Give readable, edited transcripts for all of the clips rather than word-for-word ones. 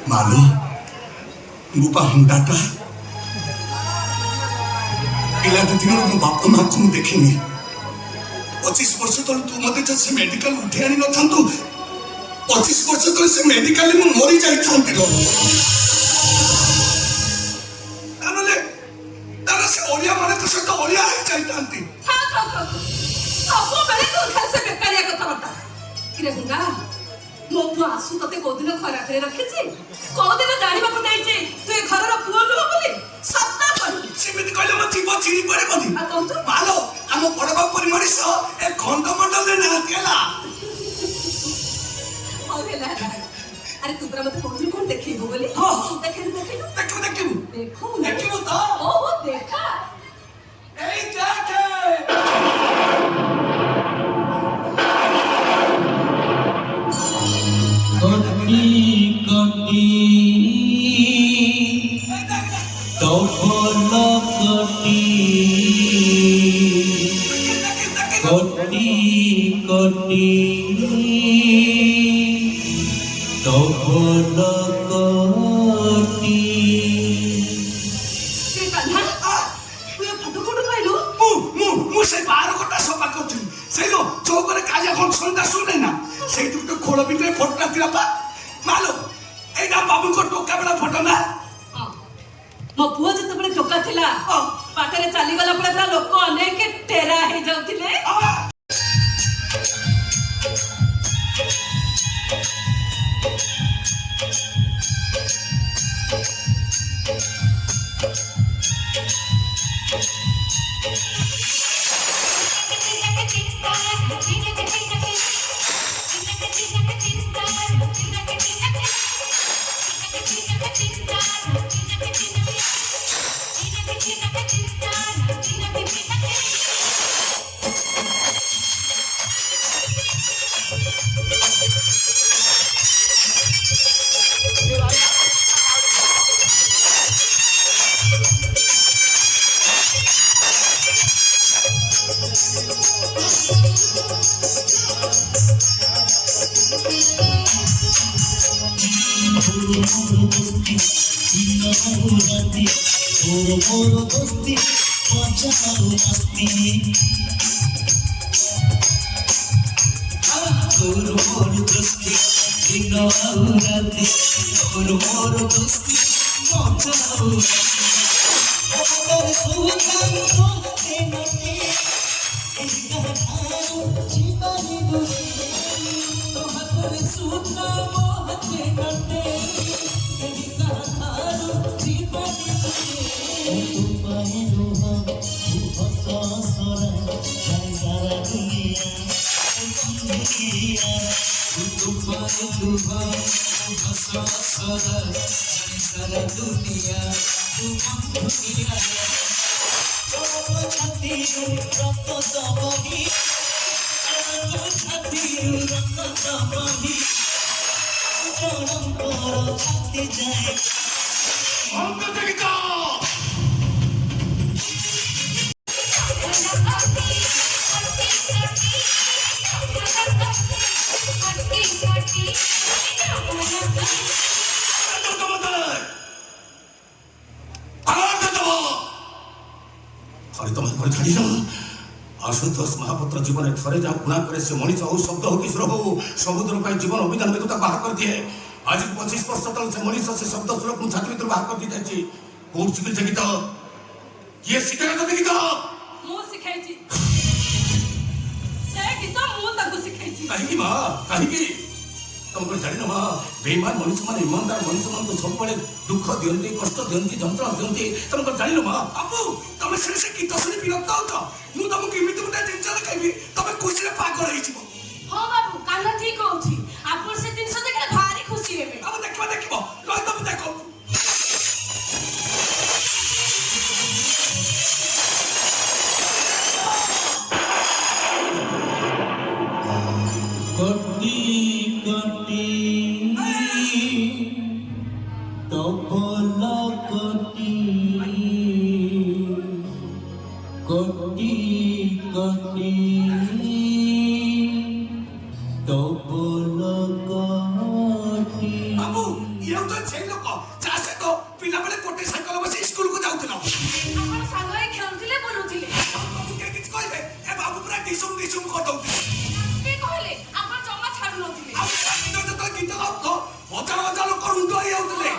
मानो गोपा हंडाटा पिलाटी दिन मो बाप माँ को देखनी 25 वर्ष तले तू मते से मेडिकल उठे आनी न थांतु 25 वर्ष तले से मेडिकल मु मरी जाई थांती रो तानले तारा से ओलिया माने तो सत ओलिया है जाई थांती सब बेले तो घर से बेकारिया कथा बता किरे गुंगा मो पुआ आसु तते कोदिन खरा करे रखिछि कोदिन जानिबा को नै जे तू ए घरर पुओ नुह बोली सत्ता कहि सेमिति कहले म जीव चिरी पड़े बनी आ कहू तो मालो हम बड़बा परिमरिस ए खंड मंडल ने ना केला ओ भेला अरे तू बरा मते कोदिन कोन देखिबो बोली हां देखिबो देखो देखो तो ओ देखा ए देखे कटी कटी तोफल कटी कटी कटी तोफल कटी के कान्हा तू ए फटो कोड पाइलो मु से 12 घंटा सफा करथि सेलो चौकरे कालिया कोन सुनदा सुने ना सेई तो खोल बिटे फोटो तिरा पा मालो एटा बाबू को टोका बड़ा फोटो ना मो पुओ जते बड़े टोका थिला पाटरे चाली गला पड़े ता लोक अनेक टेरा हे जाउथिले আশুতোষ মহাপাত্র জীবনে থরে যা গুণা করে সে মଣିষ হো শব্দ হোক ঈশ্বর হো সমুদ্র পাই জীবন অভিযান ভিতর তাকে বাহার করে দিয়ে আজ 25 ବର୍ଷ ତଳେ ସେ ମଣିଷ ସେ ଶବ୍ଦ ସୁରକୁ ମୁଁ ଛାତି ଭିତରୁ ବାହାର କରିଦେଇ ଯାଇଛି କୋଉଠି ଶିଖିଛ ଗୀତ କିଏ ଶିଖେଇଲା ତତେ ଗୀତ ମୁଁ ଶିଖେଇଛି ସେ ଗୀତ ମୁଁ ତାକୁ ଶିଖେଇଛି କାହିଁକି ମା କାହିଁକି ତମେ କଣ ଜାଣିନ ମା ବେଇମାନ ମଣିଷମାନେ ଇମାନଦାର ମଣିଷମାନଙ୍କୁ ସବୁବେଳେ ଦୁଃଖ ଦିଅନ୍ତି କଷ୍ଟ ଦିଅନ୍ତି ଯନ୍ତ୍ରଣା ଦିଅନ୍ତି ତମେ କଣ ଜାଣିନ ମା ବାବୁ ତମେ ସେ ଗୀତ ଶୁଣି ବିରକ୍ତ ହଉଛ ମୁଁ ତମକୁ ଏମିତି ଗୋଟେ ଜିନିଷ ଦେଖାଇବି ତମେ ଖୁସିରେ ପାଗଳ ହେଇଯିବ ହଁ ବାବୁ କାନ ଠିକ ହଉଛି ଆପଣ ସେ ଜିନିଷ ଦେଖିଲେ ଭାରି ଖୁସି ହେବେ ତମେ ଦେଖିବ ରହିତ ମୁଁ ଦେଖ কটি কটি তবল কটি কটি কটি তবল কটি ବାବୁ ଇଏ ହଉଛନ୍ତି ସେଇ ଲୋକ ଯାହା ସହିତ ପିଲାବେଳେ ଗୋଟେ ସାଇକେଲ ବସି ସ୍କୁଲକୁ ଯାଉଥିଲ ଆପଣ ସାଙ୍ଗ ହେଇ ଖେଳୁଥିଲେ ବୁଲୁଥିଲେ ବାବୁ କେହି କିଛି କହିବେ ଏ ବାବୁ ପୁରା ଡିସୁମ କରିଦଉଥିଲେ କିଏ କହିଲେ ଆପଣ ଜମା ଛାଡୁ ନଥିଲେ ଆଉ ଯେତେବେଳେ ଗୀତ ଗାଉଥିଲ ହଜାର ହଜାର ଲୋକ ରୁଣ୍ଡ ହେଇଯାଉଥିଲେ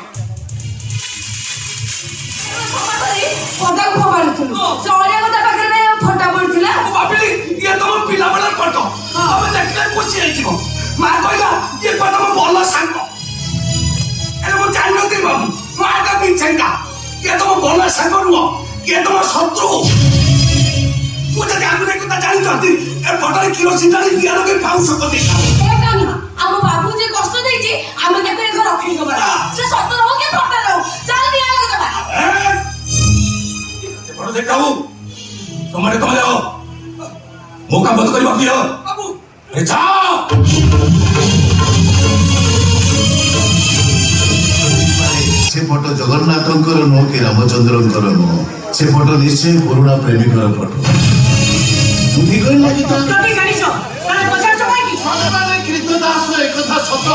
ପଦାକୁ ଫୋପାଡୁଥିଲୁ ସେ ଅଳିଆ ଗଦା ପାଖରେ ଫଟା ପଡିଥିଲା ମୁଁ ଭାବିଲି ଇଏ ତମ ପିଲାବେଳର ଫଟୋ ତମେ ଦେଖିଲେ ଖୁସି ହେଇଯିବ ମା କହିଲା ଇଏ କଣ ତମ ଭଲ ସାଙ୍ଗ ହେଲେ ମୁଁ ଜାଣିନଥିଲି ବାବୁ ମା ଏଟା ମିଛେଇଟା ଇଏ ତମ ଭଲ ସାଙ୍ଗ ନୁହଁ ଇଏ ତମ ଶତ୍ରୁ ମୁଁ ଯଦି ଆଗରୁ ଏ କଥା ଜାଣିଛନ୍ତି ଏ ଫଟୋରେ କିରୋସିନ ଢାଳି ନିଆଁ ଲଗେଇ ପାଉଁଶ କରିଦେଇଥାନ୍ତି ଆମ ବାବୁ ଯେ କଷ୍ଟ ଦେଇଛି ଆମେ ତାକୁ ଏ ଘର ରଖେଇଦବା ସେ ସତ ରହୁ କି ଫଟା ରହୁ ଚାଲ ନିଆଁ ଲଗେଇଦବା ବଡ଼ ଦେଖାଉ ତମେ ଯାଅ ମୋ କାମ ବନ୍ଦ କରିବା କିଏ ବାବୁ ଏ ଯାଅ से फोटो जगन्नाथंकर नुह कि रामचंद्रंकर नुह से फोटो निश्चय पुराणा प्रेमिकर फोटो बुद्धि कहीं लगिता ତମେ ଜାଣିଛ ତାର ପଚାରୁଛ କାହିଁକି ସତମାନେ କୀର୍ତ୍ତଦାସ ଏକଥା ସତ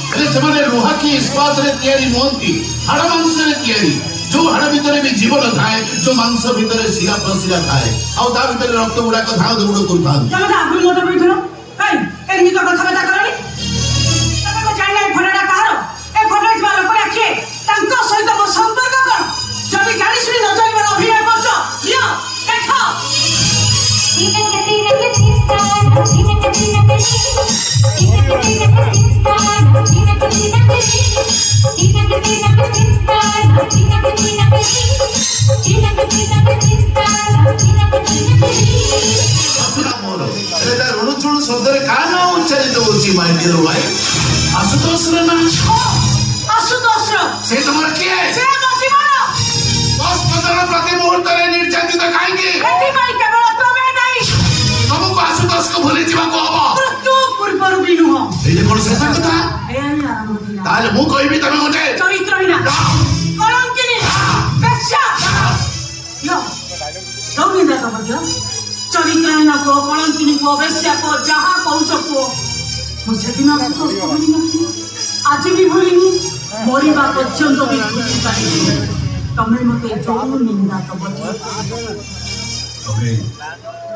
ହେଲେ ସେମାନେ ଲୁହା କି ଇସ୍ପାତରେ ତିଆରି ନୁହନ୍ତି ହାଡ଼ ମାଂସରେ ତିଆରି ଯୋଉ ହାଡ଼ ଭିତରେ ବି ଜୀବନ ଥାଏ ଯୋଉ ମାଂସ ଭିତରେ ଶିରା ପ୍ରଶିରା ଥାଏ ଆଉ ତା ଭିତରେ ରକ୍ତ ଗୁଡାକ ଧାଉ ଦୌଡ଼ କରୁଥାନ୍ତି ତମେ ତ ଆଗରୁ ମତ ବୁଝୁନ କାଇଁ ଏମିତି କଥାବାର୍ତ୍ତା କରନି ତମେ କଣ ଜାଣିନା ଏ ଫଟୋଟା କାହାର ଏ ଫଟୋ ଥିବା ଲୋକଟା କିଏ ତାଙ୍କ ସହିତ ମୋ ସମ୍ପର୍କ କଣ ଯଦି ଜାଣି ଶୁଣି ନ ଜାଣିବାର ଅଭିନୟ କରୁଛ ନିଅ ଦେଖ ଋଣଚୁଣୁ ଶବ୍ଦରେ କାହା ନାଁ ଉଚ୍ଚାରିତ ହଉଛି ମାଇ ଡିୟର ୱାଇଫ ଆଶୁତୋଷର ନାଁ ଆଶୁତୋଷର ସେ ତମର କିଏ ସେ ମୋ ଜୀବନ ଦଶପନ୍ଦର ପ୍ରତି ମୁହୂର୍ତ୍ତରେ ନିର୍ଯାତିତ କାହିଁକି ଏଥିପାଇଁ କେବଳ ତମେ ନାହିଁ ତମକୁ ଆଶୁତୋଷକୁ ଭୁଲି ଯିବାକୁ ହବ ମୃତ୍ୟୁ ପୂର୍ବରୁ ବି ନୁହଁ ଏଇଟା କଣ ଶେଷ କଥା ଏହା ହିଁ ଆରମ୍ଭ ଥିଲା ତାହେଲେ ମୁଁ କହିବି ତମେ ଗୋଟେ ଚରିତ୍ରହୀନା କଳଙ୍କିନୀ ବେଶ୍ୟା ରବିନ୍ଦ୍ର ମଧ୍ୟ ଚରିତ୍ରହୀନା କୁହ କଳଙ୍କିନୀ କୁହ ବେଶ୍ୟା କୁହ ଯାହା କହୁଛ କୁହ ମୁଁ ସେଦିନ ଆଶୁତୋଷକୁ ଭୁଲି ନଥିଲି ଆଜି ବି ଭୁଲିନି ମରିବା ପର୍ଯ୍ୟନ୍ତ ବି ଭୁଲି ପାରିନି ତମେ ମତେ ଯୋଉ ନିନ୍ଦା ଦବ ତମେ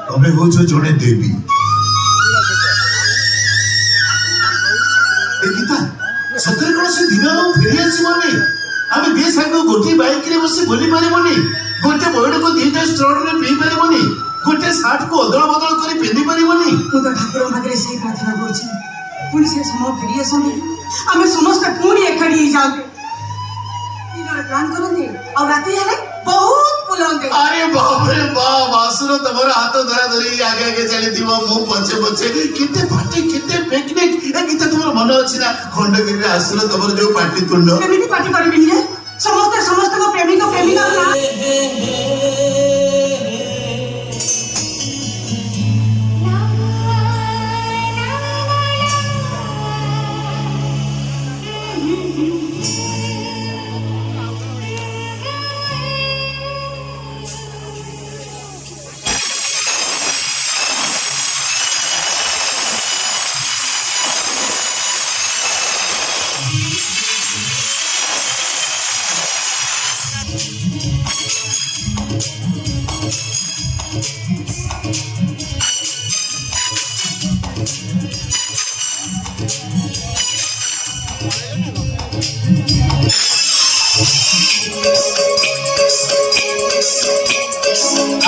ତମେ ହଉଛ ଜଣେ ଦେବୀ ଏ ଗୀତା ସତରେ କଣ ସେ ଦିନ ଆଉ ଫେରି ଆସିବନି ଆମେ ଦି ସାଙ୍ଗ ଗୋଟିଏ ବାଇକରେ ବସି ବୁଲି ପାରିବନି ଗୋଟେ ବୟଡକୁ ଦିଟା ଷ୍ଟ୍ରଡରେ ପିଇ ପାରିବନି ଗୋଟେ ସାର୍ଟକୁ ଅଦଳ ବଦଳ କରି ପିନ୍ଧି ପାରିବନି ମୁଁ ତ ଠାକୁରଙ୍କ ପାଖରେ ସେଇ ପ୍ରାର୍ଥନା କରୁଛି ପୁଣି ସେ ସମୟ ଫେରି ଆସନ୍ତି ଆମେ ସମସ୍ତେ ପୁଣି ଏକାଠି ହେଇଯାଆନ୍ତେ ଦିନରେ ପ୍ଲାନ୍ କରନ୍ତି ଆଉ ରାତି ହେଲେ ବହୁତ ବୁଲନ୍ତି ଆରେ ବାପରେ ବାପ ଆସୁର ତମର ହାତ ଧରା ଧରି ଆଗେ ଆଗେ ଚାଲିଥିବ ମୁଁ ପଛେ ପଛେ କେତେ ପାର୍ଟି କେତେ ପିକନିକ ଏ ଗୀତ ତମର ମନେ ଅଛି ନା ଖଣ୍ଡଗିରିରେ ଆସୁର ତମର ଯୋଉ ପାର୍ଟି ତୁଣ୍ଡ କେମିତି ପାର୍ଟି କରିବିନି ଯେ ସମସ୍ତେ ସମସ୍ତଙ୍କ ପ୍ରେମିକ ପ୍ରେମିକା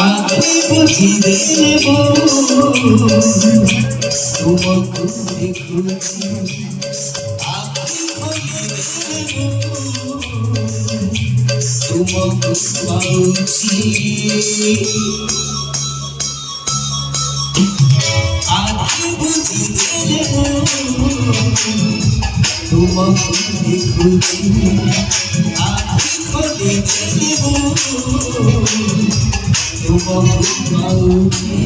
আগে বুঝিবে তোমাকে দেখুছি আগে বুঝিবে তোমাকে পাউছি আগে বুঝিবে তোমাকে দেখুছি আগে বুঝিবে তোমাকে পাউছি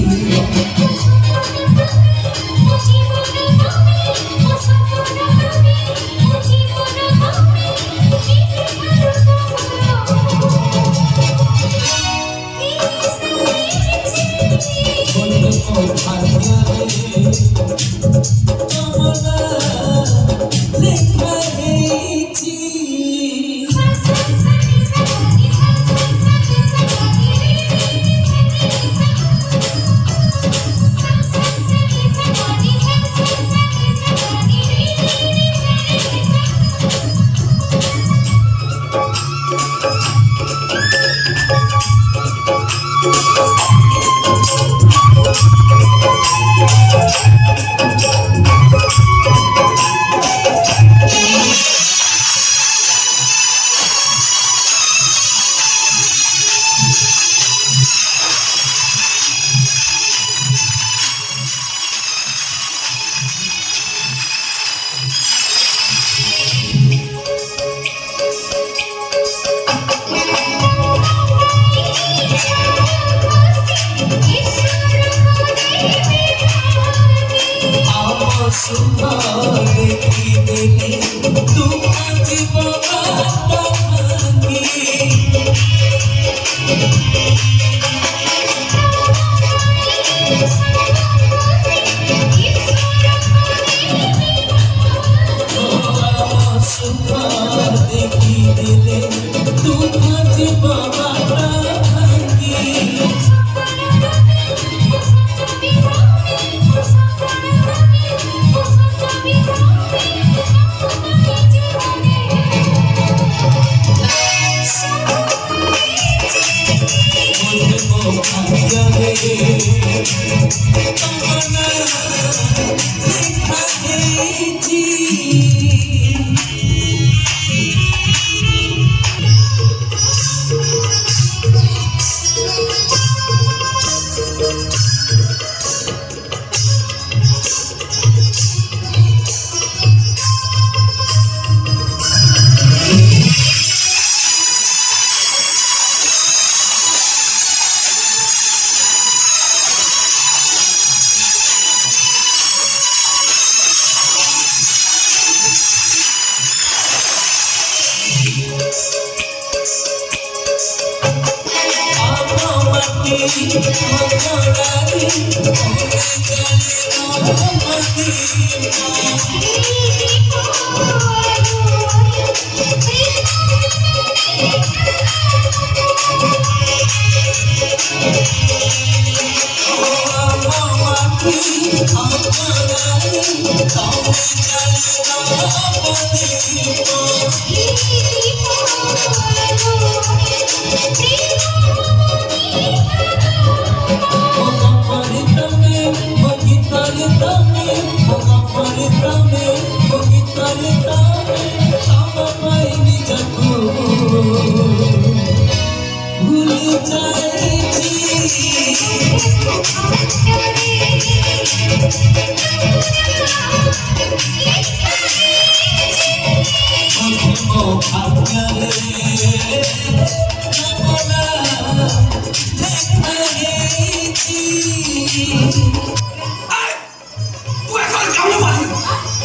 तू এখন কাম মালিক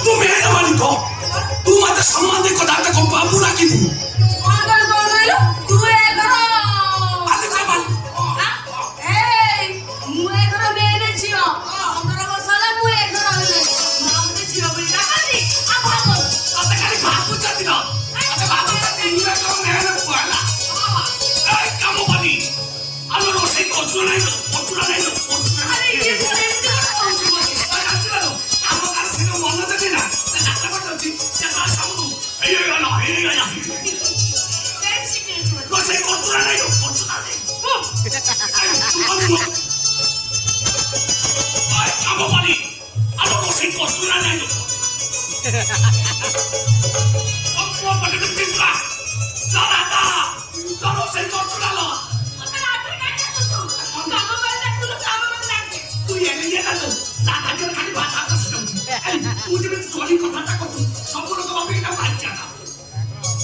तू মেয়ে মালিক तू মতে সম্মান দে কথা তে কো বাবু রাখি তু কোন কইলো তুই এগর আলে কামাল এই মু এগর মেনে ঝিও 15 বছর মু এগর হইলে নামতে ঝিও বলি ডাকাতি আ ভাগো তাতে খালি বাবু চাতি না আচ্ছা বাবু চাতি ইউরা কম মেয়ে পড়লা এই কাম মালিক আলো রসে কচুরা নাই কাম পালি আর রসেই কষ্টরা নাই লোক অপর পাটে চিন্তা দাদা রসেই কষ্টরা লো তুই এনে নিয়ে গেল দাদাকে খালি বাধা করছিল তুই যে চলি কথাটা কত সব লোক ভাবে এটা পাইছে না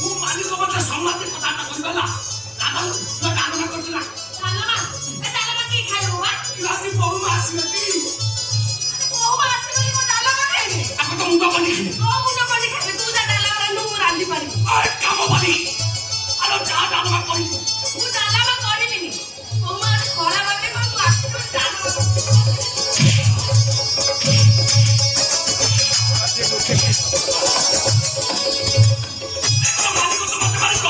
ମୁଁ ମାଲିକ ମଧ୍ୟ ସମ୍ମାନ କଥାଟା କହିଗଲା ଦାଦା କରୁଛି ନା ରାତି ବହୁ ଆସିବେ କି ଆଗ ତ ମୁଣ୍ଡ କରି କାମ କରି ଆର ଯାହା ଡାଲମା କରିବୁ ମାଲିକ ତ ମତେ ମାଲିକ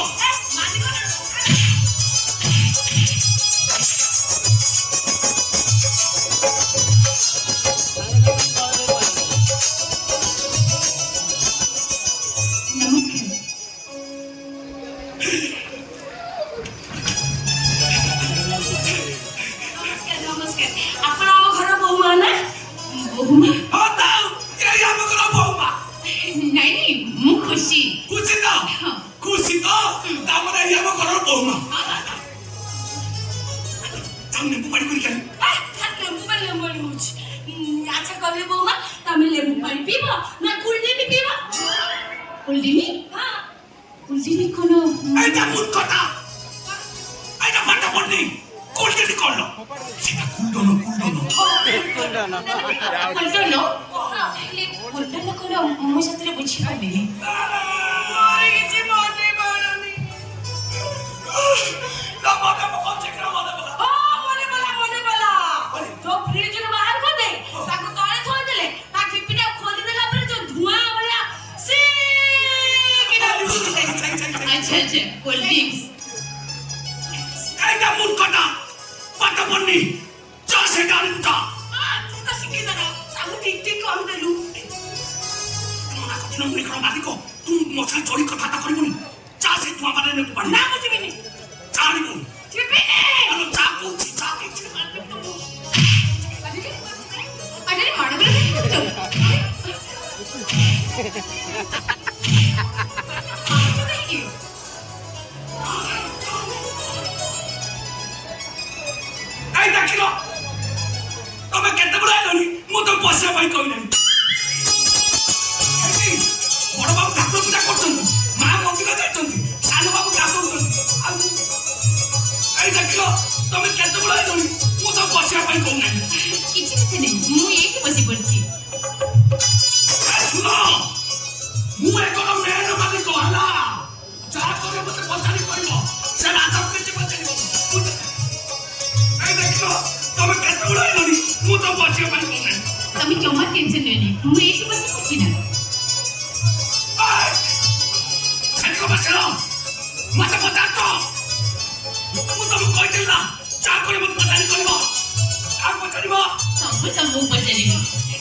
ଆପଣ ଆମ ଘର ବୋହୂମା ନା ବୋହୂମା ହଁ ତ ଏଇ ଆମ ଘର ବହୁମା ନାଇଁ ମୁଁ ଖୁସି ଖୁସି ତ ତାମାନେ ଏଇ ଆମ ଘରର ବହୁମା ନେବୁ ପାଣି କରି ଖାଇ ଲେମ୍ବୁ ପାଣି ହଉଛି ଆଚ୍ଛା କହିଲେ ବୋହୂମା ତମେ ଲେମ୍ବୁ ପାଣି ପିଇବ ନା କୁଲଡିନି ପିଇବ କୁଲଡିନି କୁଲଡିନି কোন এইটা মূর্খতা এইটা মাথা পড়নি কোলডেনি করলো সেটা কুলডনো କୁଲଡନ কোন ମୋ ସାଥିରେ ବୁଝିପାରିଲିନି ଯୋଉ ଫ୍ରିଜରୁ ବାହାର କରିଦେ ତାକୁ ତଳେ ଥୋଇଦେଲେ ତା ଠିପିଟା ଖୋଲିଦେଲା ପରେ ଯୋଉ ଧୂଆଁ ଭଳିଆ ଆଚ୍ଛା କୋଲ୍ଡ ଡ୍ରିଙ୍କସ୍ এইটা মূর্খতা মাথা পড়নি চা সেটা আনতা তুই তো শিখে যাও তাহলে ঠিক କରିଦେଲୁ মনে করছিস না মুখের মালিক তুই মশাই চড়ি কথাটা করিবনি চা সে তোমার মানে নেবু পারি না বুঝিবিনি চা নিবু ঠিপি আলো চা বলছি চা দিচ্ছি আরে মাড়বে তো এই দেখিল তবে কেতে বড় আইলনি মু তো বসে পাই কইনি বড় বাবু ঠাকুর পূজা করছেন মা মন্দির যাইছেন সানো বাবু কাজ করছেন এই দেখিল তবে কেতে বড় আইলনি মু তো বসে পাই কইনি କିଛି କଥା ନାହିଁ ମୁଁ ଏଇଠି ବସି ପଡିଛି শুনো মু একর মেন মালিক হলা যা করে মতে পছানি করিব সে রাজা কিছু পছানিব এই দেখিল তবে কেতে বড় আইলনি মু তো বসে পাই কইনি ତମେ ଜମା ଟେନସନ ନିଅନି ମୁଁ ଏଇଠି ବସି ପଡିଛି ନା ସେଠି କଣ ବସିଲ ମତେ ପଚାରୁଛ ମୁଁ ତମକୁ କହିଥିଲି ନା ଯାହା କରି ମତେ ପଚାରି କରିବ ଆଉ ପଚାରିବ ସବୁ ତମକୁ ପଚାରିବ এই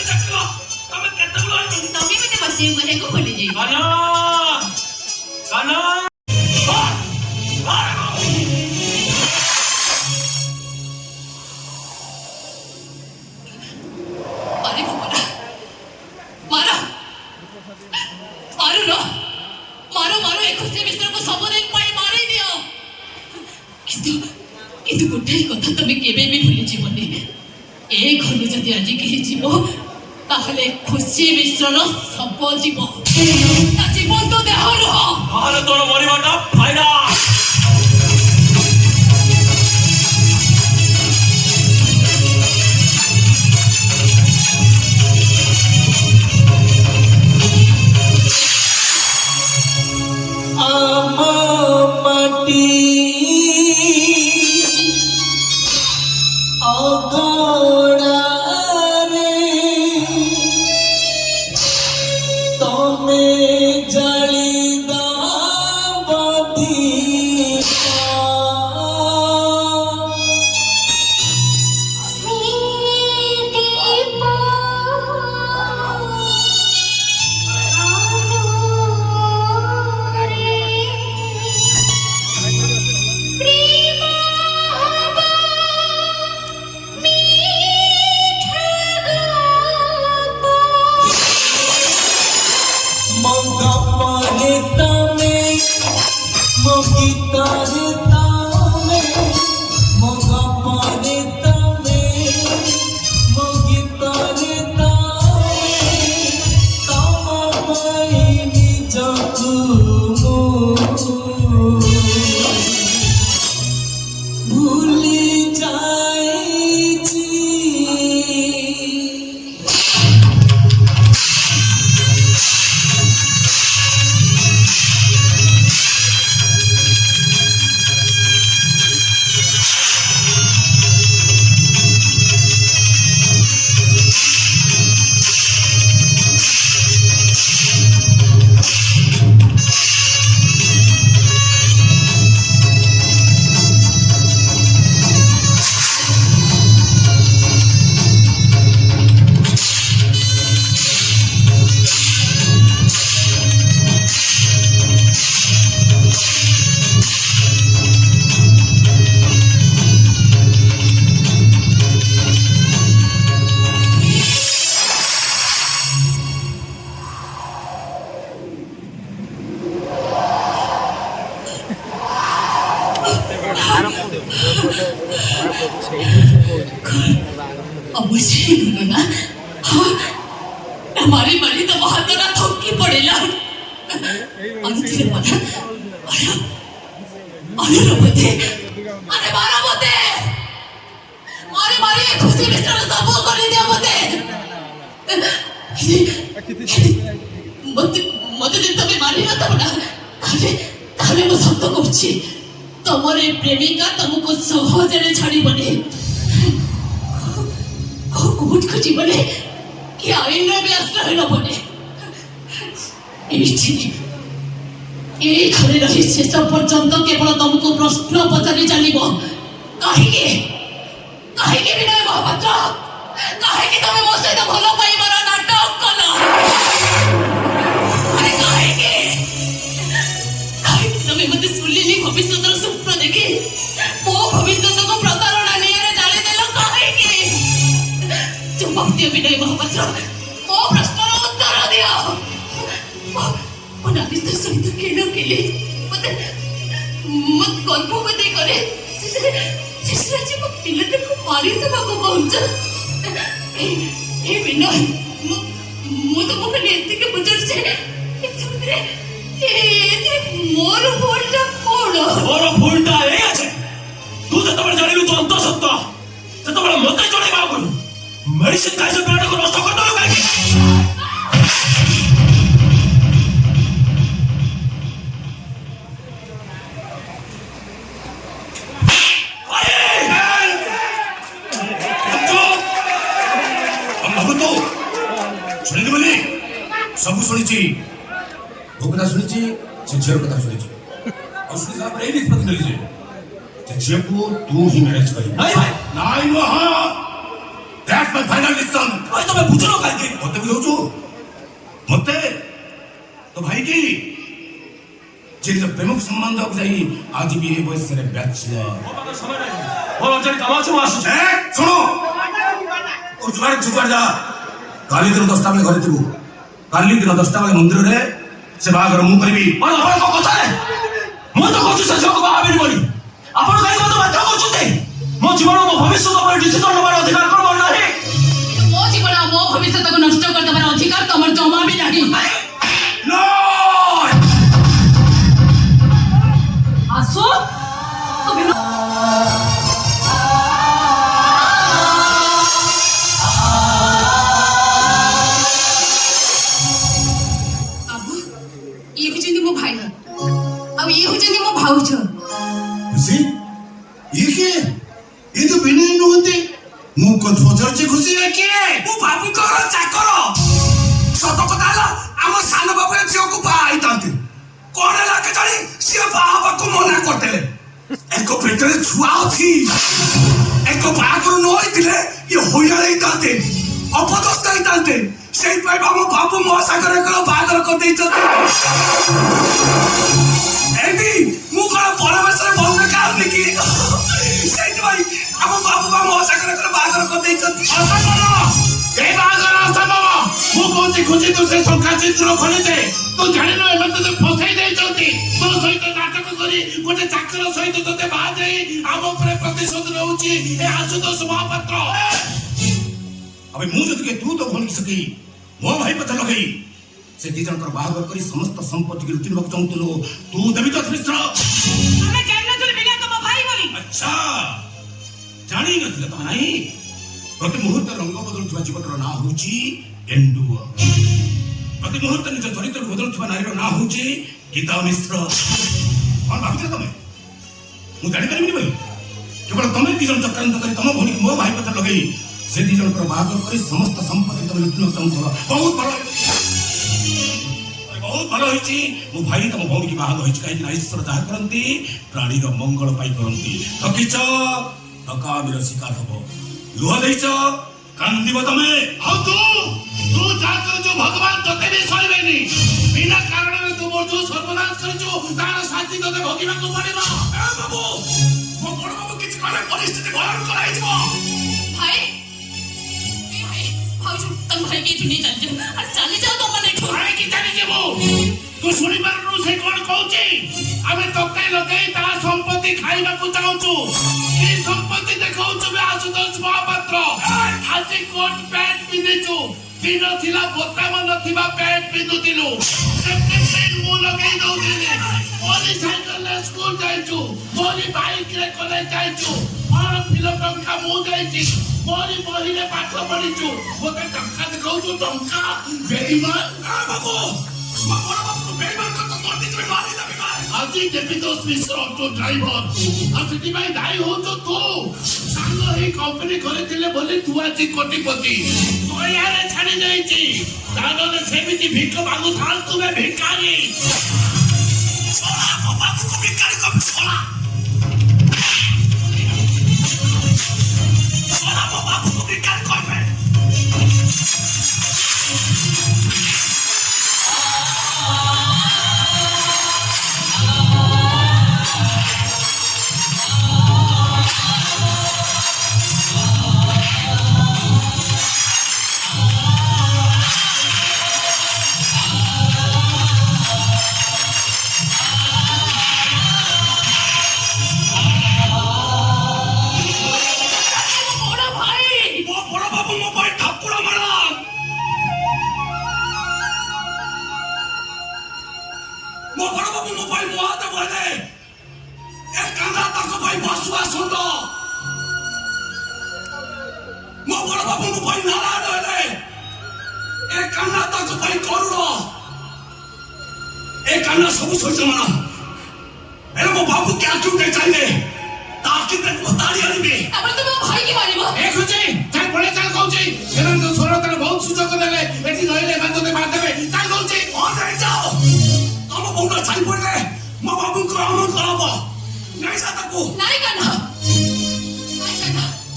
দেখিଲ ତମେ କେତେବେଳେ ଆଇଲନି ତମେ ମତେ ବସେଇ କରିବାକୁ ଭୁଲି ଯାଇ କାନ ଆରେ ଭଗବାନ ମାର ମାରୁନ ମାର ଏ ଖୁସି ମିଶ୍ରକୁ ସବୁଦିନ ପାଇଁ ମାରି ଦିଅ କିନ୍ତୁ ଗୋଟାଏ କଥା ତମେ କେବେ ବି ଭୁଲିଯିବନି ଏ ଘରୁ ଯଦି ଆଜି କେହି ଯିବ ତାହେଲେ ଖୁସି ମିଶ୍ରର ଶବ ଯିବ ତା ଜୀବନ୍ତ ଦେହ ନୁହଁ ତାହେଲେ ତୋର ମରିବାଟା ଫାଇଦା ଅବଶ୍ୟ ଭଲ ନା ମାରି ମାରି ତମ ହାତଟା ଥକି ପଡ଼ିଲା ଅନୁଥିଲ ବୋଧେ ଅନୁରବତେ ଆରେ ମାର ମତେ ମାରି ମାରି ଖୁସି ମିଶ୍ରଣ ସବୁ କରିଦିଅ ମତେ ମତେ ମତେ ଯଦି ତମେ ମାରି ନଥାଉ ନା ତାହେଲେ ମୁଁ ସତ କହୁଛି ତମର ଏ ପ୍ରେମିକା ତମକୁ ସହଜରେ ଛାଡ଼ିବନି କୋର୍ଟକୁ ଯିବନି କି ଆଇନର ବି ଆଶ୍ରୟ ନବନି ଏଇ ଘରେ ରହି ଶେଷ ପର୍ଯ୍ୟନ୍ତ କେବଳ ତମକୁ ପ୍ରଶ୍ନ ପଚାରି ଚାଲିବ କାହିଁକି କାହିଁକି ବିନୟ ମହାପାତ୍ର କାହିଁକି ତମେ ମୋ ସହିତ ଭଲ ପାଇବାର ନାଟକ କଲ ଆରେ କାହିଁକି କାହିଁକି ତମେ ମତେ ଶୁଣିଲି ଭବିଷ୍ୟତର ସ୍ୱପ୍ନ ଦେଖି ମୋ ଭବିଷ୍ୟତକୁ ପ୍ରତାରଣା ନିଆରେ ଜାଳିଦେଲ କାହିଁକି ଜବାବ ଦିଅ ବିନୟ ମହାପାତ୍ର ମୋ ପ୍ରଶ୍ନର ଉତ୍ତର ଦିଅ ମୋ ନାରୀଙ୍କ ସହିତ ଖେଳ ଖେଳି ମତେ ଗର୍ଭବତୀ କରେ ଶେଷରେ ଆଜି ମୋ ପିଲାଟାକୁ ମାରିଦେବାକୁ କହୁଛ ବିନୟ ମୁଁ ତମକୁ ଖାଲି ଏତିକି ପଚାରୁଛି ଏଥିରେ ମୋର ଭୁଲଟା କଣ ମୋର ଭୁଲଟା এই আছে ତୁ ଯେତେବେଳେ ଜାଣିଲୁ ତୁ ଅନ୍ତଃସତ୍ତ୍ୱ ସେତେବେଳେ ମତେ ଜଣେଇବା ଆଗରୁ ମେଡିସିନ ଖାଇ ସେ ପିଲାଟାକୁ ନଷ୍ଟ କରିଦେଲୁ କାହିଁକି ଶୁଣିଲି ବୋଲି ସବୁ ଶୁଣିଛି ମୋ କଥା ଶୁଣିଛି ସେ ଝିଅର କଥା ଶୁଣିଛି ଆଉ ଶୁଣି ସାରିଲା ପରେ ଏଇ ନିଷ୍ପତ୍ତି ନେଲି ଯେ ସେ ଝିଅକୁ ତୁ ହିଁ ମ୍ୟାରେଜ କରିବୁ ନାଇଁ ନୁହଁ ଦ୍ୟାଟ୍ସ ମାଇ ଫାଇନାଲ ଡିସିଜନ ଭାଇ ତମେ ବୁଝୁନ କାହିଁକି ମତେ ବୁଝାଉଛୁ ମତେ ତ ଭାଇ କି ଯେ ନିଜ ପ୍ରେମକୁ ସମ୍ମାନ ଦେବାକୁ ଯାଇ ଆଜି ବି ଏ ବୟସରେ ବ୍ୟାଚଲର ମୋର ଅର୍ଜେଣ୍ଟ କାମ ଅଛି ମୁଁ ଆସୁଛି ଶୁଣ ଯୁଆଡେ ଯା କାଲି ଦିନ 10ଟା ବେଳେ ଘରେ ଥିବୁ କାଲି ଦିନ 10ଟା ବେଳେ ମନ୍ଦିରରେ ସେ ବାହାଘର ମୁଁ କରିବି ଆପଣଙ୍କ କଥାରେ ମୁଁ ତ କହୁଛି ସେ ଝିଅକୁ ବାହା ହେବିନି ବୋଲି ଆପଣ କାହିଁକି ମତେ ବାଧ୍ୟ କରୁଛନ୍ତି ମୋ ଜୀବନ ମୋ ଭବିଷ୍ୟତ ଉପରେ ଡିସିସନ ନେବାର ଅଧିକାର କ'ଣ ମୋର ନାହିଁ ମୋ ଜୀବନ ମୋ ଭବିଷ୍ୟତକୁ ନଷ୍ଟ କରିଦେବାର ଅଧିକାର ତମର ଜମା ବି ନାହିଁ ଆସୁ ଭାଉଜ खुशी ये के ये तो बिना नहोते मु को पचारछि खुशी रे के ମୁଁ ବାବୁଙ୍କର ଚାକର ସତ କଥା ହେଲା ଆମ ସାନ ବାବୁର ଝିଅକୁ ବାହା ହେଇଥାନ୍ତି କଣ ହେଲା କେଜାଣି ସିଏ ବାହା ହେବାକୁ ମନା କରିଦେଲେ ଏକ ପେଟରେ ଛୁଆ ଅଛି ଏକ ବାହାଘର ନ ହେଇଥିଲେ ଇଏ ହଇରାଣ ହେଇଥାନ୍ତେ ଅପଦସ୍ତ ହେଇଥାନ୍ତେ ସେଇଥିପାଇଁ ଆମ ବାବୁ ମୋ ସାଙ୍ଗରେ ଏକ ବାହାଘର କରିଦେଇଛନ୍ତି ଏମିତି ମୁଁ କଣ ପରିବେଶରେ ଭଲ ଖାଉନି କି ସେଇଥିପାଇଁ ଆମ ବାବୁ ମୋ ସାଙ୍ଗରେ ଏକ ବାହାଘର କରିଦେଇଛନ୍ତି ଅସମ୍ଭବ ଏ ବାହାଘର ଅସମ୍ଭବ ମୁଁ କହୁଛି ଖୁସି ତୁ ସେ ସଂଖ୍ୟା ଚିତ୍ର ଖୋଲିଦେ ତୁ ଜାଣିନୁ ଏମାନେ ତତେ ଫସାଇ ଦେଇଛନ୍ତି ତୋ ସହିତ ନାଟକ କରି ଗୋଟେ ଚାକର ସହିତ ତତେ ବାହା ଦେଇ ଆମ ଉପରେ ପ୍ରତିଶୋଧ ନେଉଛି ଏ ଆଶୁତୋଷ ମହାପାତ୍ର अबे मु जदि के तू तो भोनी सकी मो भाई पता लगई से दी जनकर बाहागर करी समस्त संपत्ति के लुटिन बक चाहतलो तू देवी तो मिश्र हमें जानना तो बिना तुम भाई बोली अच्छा जानी नथिल त नाही प्रति मुहूर्त रंग बदलुवा जीवटर ना होची एंडुआ प्रति मुहूर्त निज चरित्र बदलुवा नारीर ना होची गीता मिश्र कोन भाबिछ तमे मु जानि परिबिनी बोली केवल तमे दी जन चक्रांत करी तम भोनी मो भाई पता लगई से दी जनकर बाहागर करी समस्त संपत्ति तमे लुटिन चाहतलो बहुत भलो होइछि मो भाई तम भौणी की बाहागर होइछि काई ना ईश्वर जहा करंती प्राणी रो मंगल पाई करंती ठकिछ ठकामीर शिकार हबो लुह देइछ कांदिबो तमे ଆଉ ତୁ ଯାହା କରୁଛୁ ଭଗବାନ ତତେ ବି ସହିବେନି ବିନା କାରଣରେ ତୁ ମୋର ଯୋଉ ସର୍ବନାଶ କରିଛୁ ତାର ଶାସ୍ତି ତତେ ଭୋଗିବାକୁ ପଡିବ ବାବୁ ମୋ ବଡ଼ ବାବୁ କିଛି କଲେ ପରିସ୍ଥିତି ଭୟାନକ କରାଇଯିବ भाई भाई भाई तम भाई के चुनी चल जाओ और चले जाओ तो मने କାହିଁକି ଚାଲିଯିବୁ तू सुनी पारनु से कोन कहउची आमे तते लगे ता संपत्ति खाइबा को चाहूचु ए संपत्ति देखाउचु बे आशुतोष महापात्र आज कोट पैंट पिंदिचु दिन थिला बोताम नथिबा पैंट पिंदुतिलु सेफ्टी पेन मु लगे दउतिले मोरी साइकल ले स्कूल जाइचु मोरी बाइक रे कॉलेज जाइचु और फिलो टंका मु जाइची मोरी मोरी रे पाठ पढिचु मोते टंका देखाउचु टंका बेईमान आ बाबू बड़ा बाबू बेईमान का तो तोड़ दे मारे ना बेईमान आज डेपिटोस मिस्टर ऑटो ड्राइवर असति भाई दाई हो तो तू सांग ही कंपनी करे थिले बोले तू आज कोटिपति तो यार छाड़ी जाईची दादोने सेमिति भिख मांगू थाल तुम्हें भिखारी छोड़ा बाबू को भिखारी को छोड़ा छोड़ा बाबू को भिखारी को मैं सब सोच माना एरे मो बाबू क्या क्यों दे चाहिए ताकि ते बताड़ी आनिबे आपण तो मो भाई के मारिबो ए खुची चल पळे चल कहउची एरन तो सोरतर बहुत सुजोग देले एठी रहिले बांधते मार देबे चल कहउची ओ दे जाओ तम बहुना छाई पड़ले मो बाबू को अमन कराबो नहीं सा ताको नहीं करना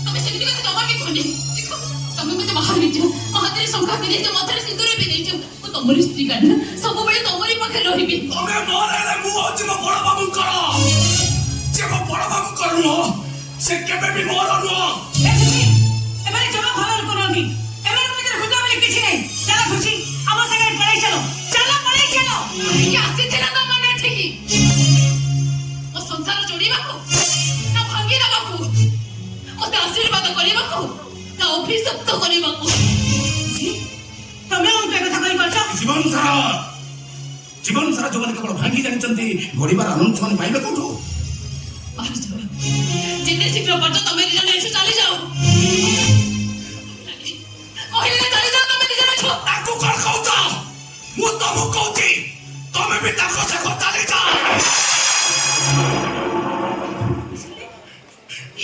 तुम्हें सेमिति को जमा के कोनी देखो तुम्हें मुझे बाहर भेजो महातेरे संख्या के लिए माथरे सिंदूर पे भेजो तो तमरी स्त्री का सब बड़े तमरी पाखे रहिबी तमे मोरेले मु होची मो बड़ बाबू करो जे मो बड़ बाबू करू से केबे भी मोर नो ए खुशी एबारे जमा घर को नबी एबारे मुझे खुदा बोले किछि नहीं चला खुशी हम संगे पळाई चलो ये आसी थिला तो मने ठिकी ओ संसार जोड़ी बाकू ना भांगी ना बाकू मते आशीर्वाद करी बाकू ना अभिशप्त करी बाकू तमे उनके कथा कहि परछ जीवन सारा जो मैंने केवल भांगी जानी घोड़ीबार आनंद से पाइबे कौटू जितने शीघ्र पार्थ तमे निज ने चली जाओ कहले चली जाओ तमे निज ने छो ताकू कर कहउछ मु तमु कहउची तमे भी ताको से को चली जा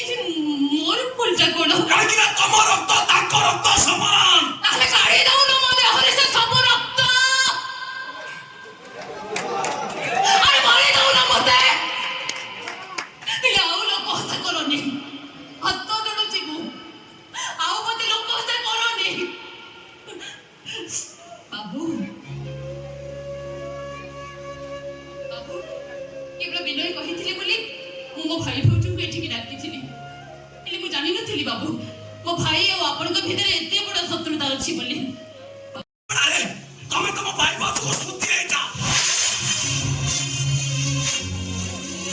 ये मोर पुलटा कोन काहे कि तम रक्त ताको रक्त समान ताले गाड़ी दाउ न मोदे हरे से सब रक्त अरे मारे दाउ न मोदे याऊ लोक हसा करनी हत्त जण जीवु आउ मते लोक हसा करनी बाबू केवल विनय कहिथिले बोली मो भाई भौजू को एठी डाकी थिली एले मु जानि नथिली बाबू मो भाई और आपन के भीतर एते बड़ शत्रुता अछि बोली अरे तमे तम भाई बात को सुती एटा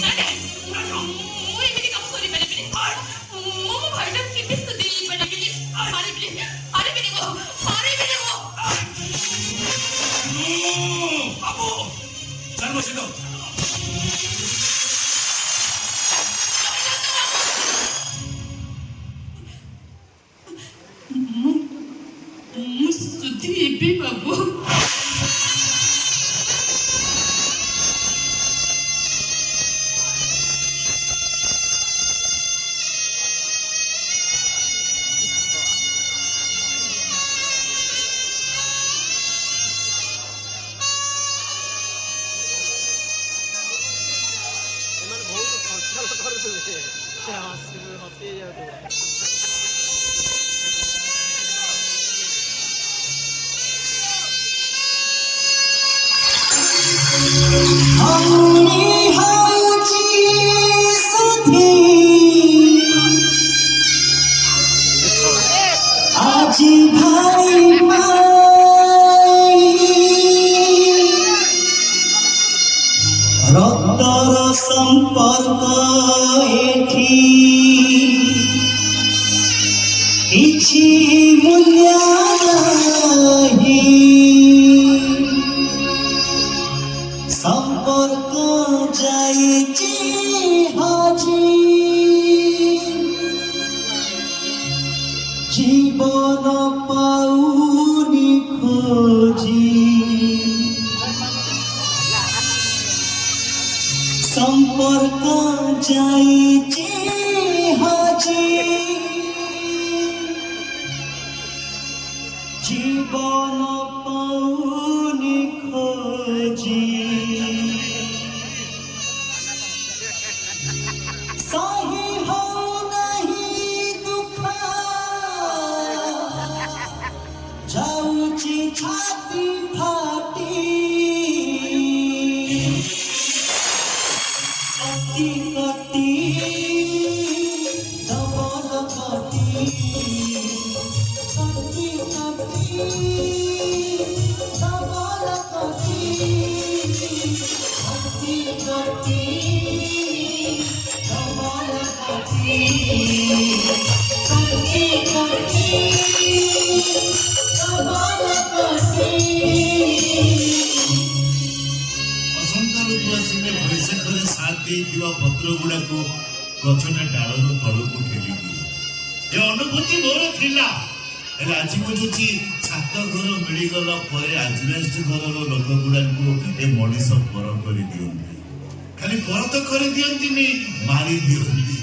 अरे मु एमिति काम करि परबे मो भाई के किमित दिली परबे मारे बिले अरे बिले गो बाबू चल बसे दो सुधी एबे बाबू আজি ভাই সম্পর্ক এঠি କିଛି ମୂଲ୍ୟ ନାହିଁ সম্পর্ক ଯାଇଛି ହଜି জীবন পাউনি খোঁজি সম্পর্ক ଯାଇଛି হজি জীবন পাউনি খোঁজি সহি হও নাহি দুঃখ যাଉଛି ଛାତି ফাটি কটি কটি ডবল কটি কটি কটি ডবল কটি কটি কটি ডবল কটি কটি কটি ডবল কটি ବସନ୍ତ ଋତୁ ଆସିଲେ ବୈଶାଖରେ ସାଥ ଦେଇଥିବା ପତ୍ର ଗୁଡାକୁ ଗଛଟା ଡାଳରୁ ତଳକୁ ଠେଲି ଦିଏ ଏ ଅନୁଭୂତି ମୋର ଥିଲା ହେଲେ ଆଜି ବୁଝୁଛି ଛାତ ଘର ମିଳିଗଲା ପରେ ଆଜବେଷ୍ଟ ଘରର ଲୋକ ଗୁଡାକୁ ଏ ମଣିଷ ପର କରିଦିଅନ୍ତି ଖାଲି ପର ତ କରିଦିଅନ୍ତିନି ମାରି ଦିଅନ୍ତି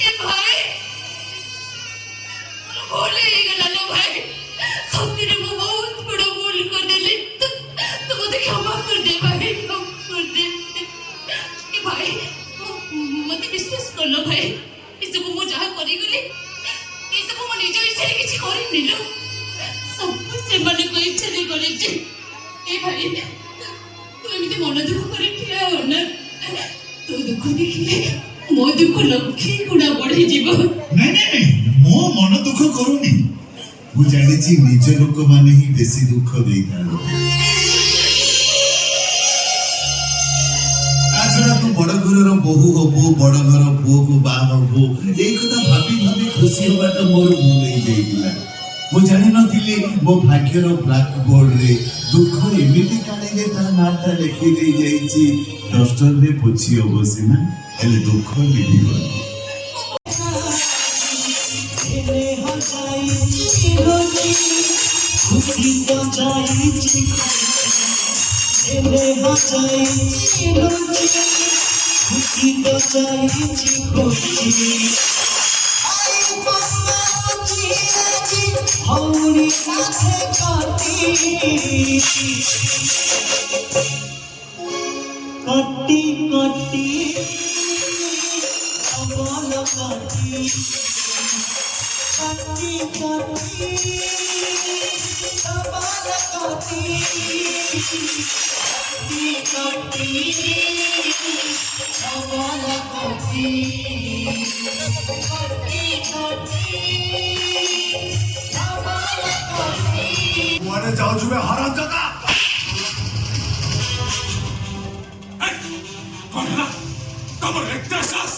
ए भाई भूल ହେଇଗଲା ଲୋ ଭାଇ ସତରେ ମୁଁ ବହୁତ ବଡ଼ ଭୁଲ କରିଦେଲି ତୁ ମୋତେ କ୍ଷମା କରିଦେ ଭାଇ କ୍ଷମା କରିଦେ ଏ ଭାଇ ମୋତେ ବିଶ୍ୱାସ କର ଭାଇ ଏସବୁ ମୁଁ ଯାହା କରିଗଲି ଏସବୁ ମୁଁ ନିଜ ଇଚ୍ଛାରେ କିଛି କରିନି ଲୋ ସବୁ ସେମାନଙ୍କ ଇଚ୍ଛାରେ କରିଛି ଏ ଭାଇ ତୁ ଏମିତି ମନ ଦୁଃଖ କରି ଠିଆ ହ ନା ତୋ ଦୁଃଖ ଦେଖିଲେ ମୋ ଦୁଃଖ ଲକ୍ଷେ ଗୁଣା ବଢ଼ିଯିବ ନାଇଁ ନାଇଁ ମୋ ମନ ଦୁଃଖ କରୁନି ମୁଁ ଜାଣିଛି ନିଜ ଲୋକମାନେ ହିଁ ବେଶୀ ଦୁଃଖ ଦେଇଥାନ୍ତି ତାଛଡ଼ା ତୁ ବଡ଼ ଘରର ବୋହୂ ହବୁ ବଡ଼ ଘର ପୁଅକୁ ବାହା ହବୁ ଏଇ କଥା ଭାବି ଭାବି ଖୁସି ହବାଟା ମୋର ଭୁଲ ହେଇଯାଇଥିଲା ମୁଁ ଜାଣିନଥିଲି ମୋ ଭାଗ୍ୟର ବ୍ଲାକ୍ ବୋର୍ଡରେ ଦୁଃଖ ଏମିତି କାଳିରେ ତା ନାଁଟା ଲେଖି ଦେଇ ଯାଇଛି ଡଷ୍ଟରରେ ପୋଛି ହବ ସିନା ହେଲେ ଦୁଃଖ ମିଳିବନି খুশি তো যাইছি এনে হাজাইছি লুচি খুশি তো যাইছি খুশি আই বাবা চিরাজি হৌরি সাথে কাটি কটি কটি অবল কটি কটি কটি অবল কটি কটি অবল কটি কটি কটি অবল কটি କୁଆଡେ ଯାଉଛୁ ବେ ହରାମ ଜାଦା କଣ ହେଲା ତମର ଏତେ ସାହସ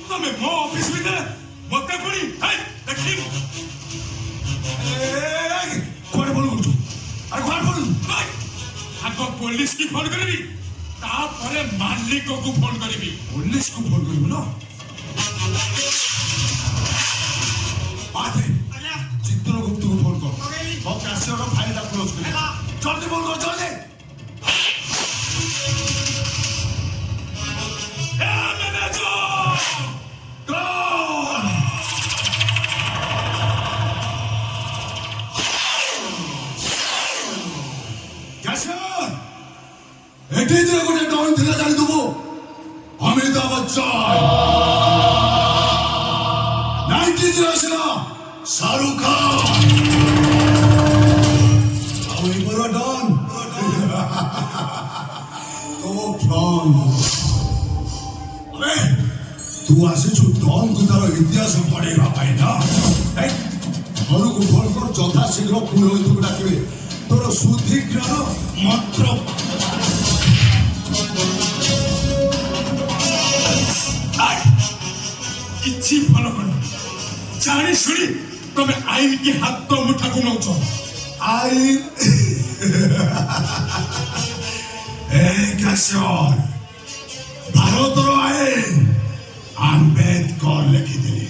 ତମେ ମୋ ଅଫିସ ଭିତରେ ମତେ ପୁଣି ଦେଖିବୁ କୁଆଡେ ଫୋନ କରୁଛୁ ଆରେ କୁଆଡେ ଫୋନ ଆଗ ପୋଲିସ କି ଫୋନ କରିବି ତାପରେ ମାଲିକକୁ ଫୋନ କରିବି ପୋଲିସକୁ ଫୋନ କରିବୁ ନା ଚିତ୍ରଗୁପ୍ତକୁ ଫୋନ କର ମୋ କ୍ୟାସିୟର ଫାଇଲଟା କ୍ଲୋଜ କରି ଜଲ୍ଦି ଫୋନ କର ଜଲ୍ଦି এটি যে গোটে ডন ଥିଲା জানিদেবু অমিতাভ বচ্চন 90s আসিল শাহরুখ খান ଆଉ ଏଇବର ଡନ୍ ତୋ ଫ୍ରନ୍ ଆରେ ତୁ ଆସିଛୁ ଡନ୍କୁ ତାର ଇତିହାସ ପଢେଇବା ପାଇଁ ନା ଘରକୁ ଫୋନ କର ଯଥା ଶୀଘ୍ର ପୁରୋହିତକୁ ଡାକିବେ ତୋର ସୁଧିକ୍ରିୟାର ମନ୍ତ୍ର କିଛି ଭଲ କର ଜାଣି ଶୁଣି ତମେ ଆଇନ କି ହାତ ମୁଠାକୁ ନଉଛ আইন ভারতর আইন আম্বেদকর লিখিদিলে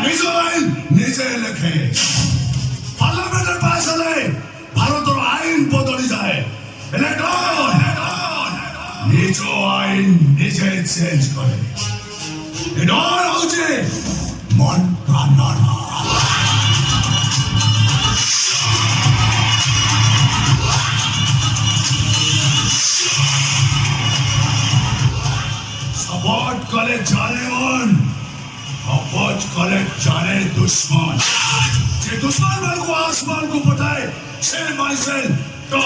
নিজ আইন নিজে লেখে পার্লামেন্টের পাশ হলে ভারতের আইন বদলি যায় নিজ আইন নিজে চেঞ্জ করে এটা হচ্ছে মন প্রাণ सपोर्ट करे जाने मन अपोज करे जाने दुश्मन जे दुश्मन मन को आसमान को पठाए से माइसेल तो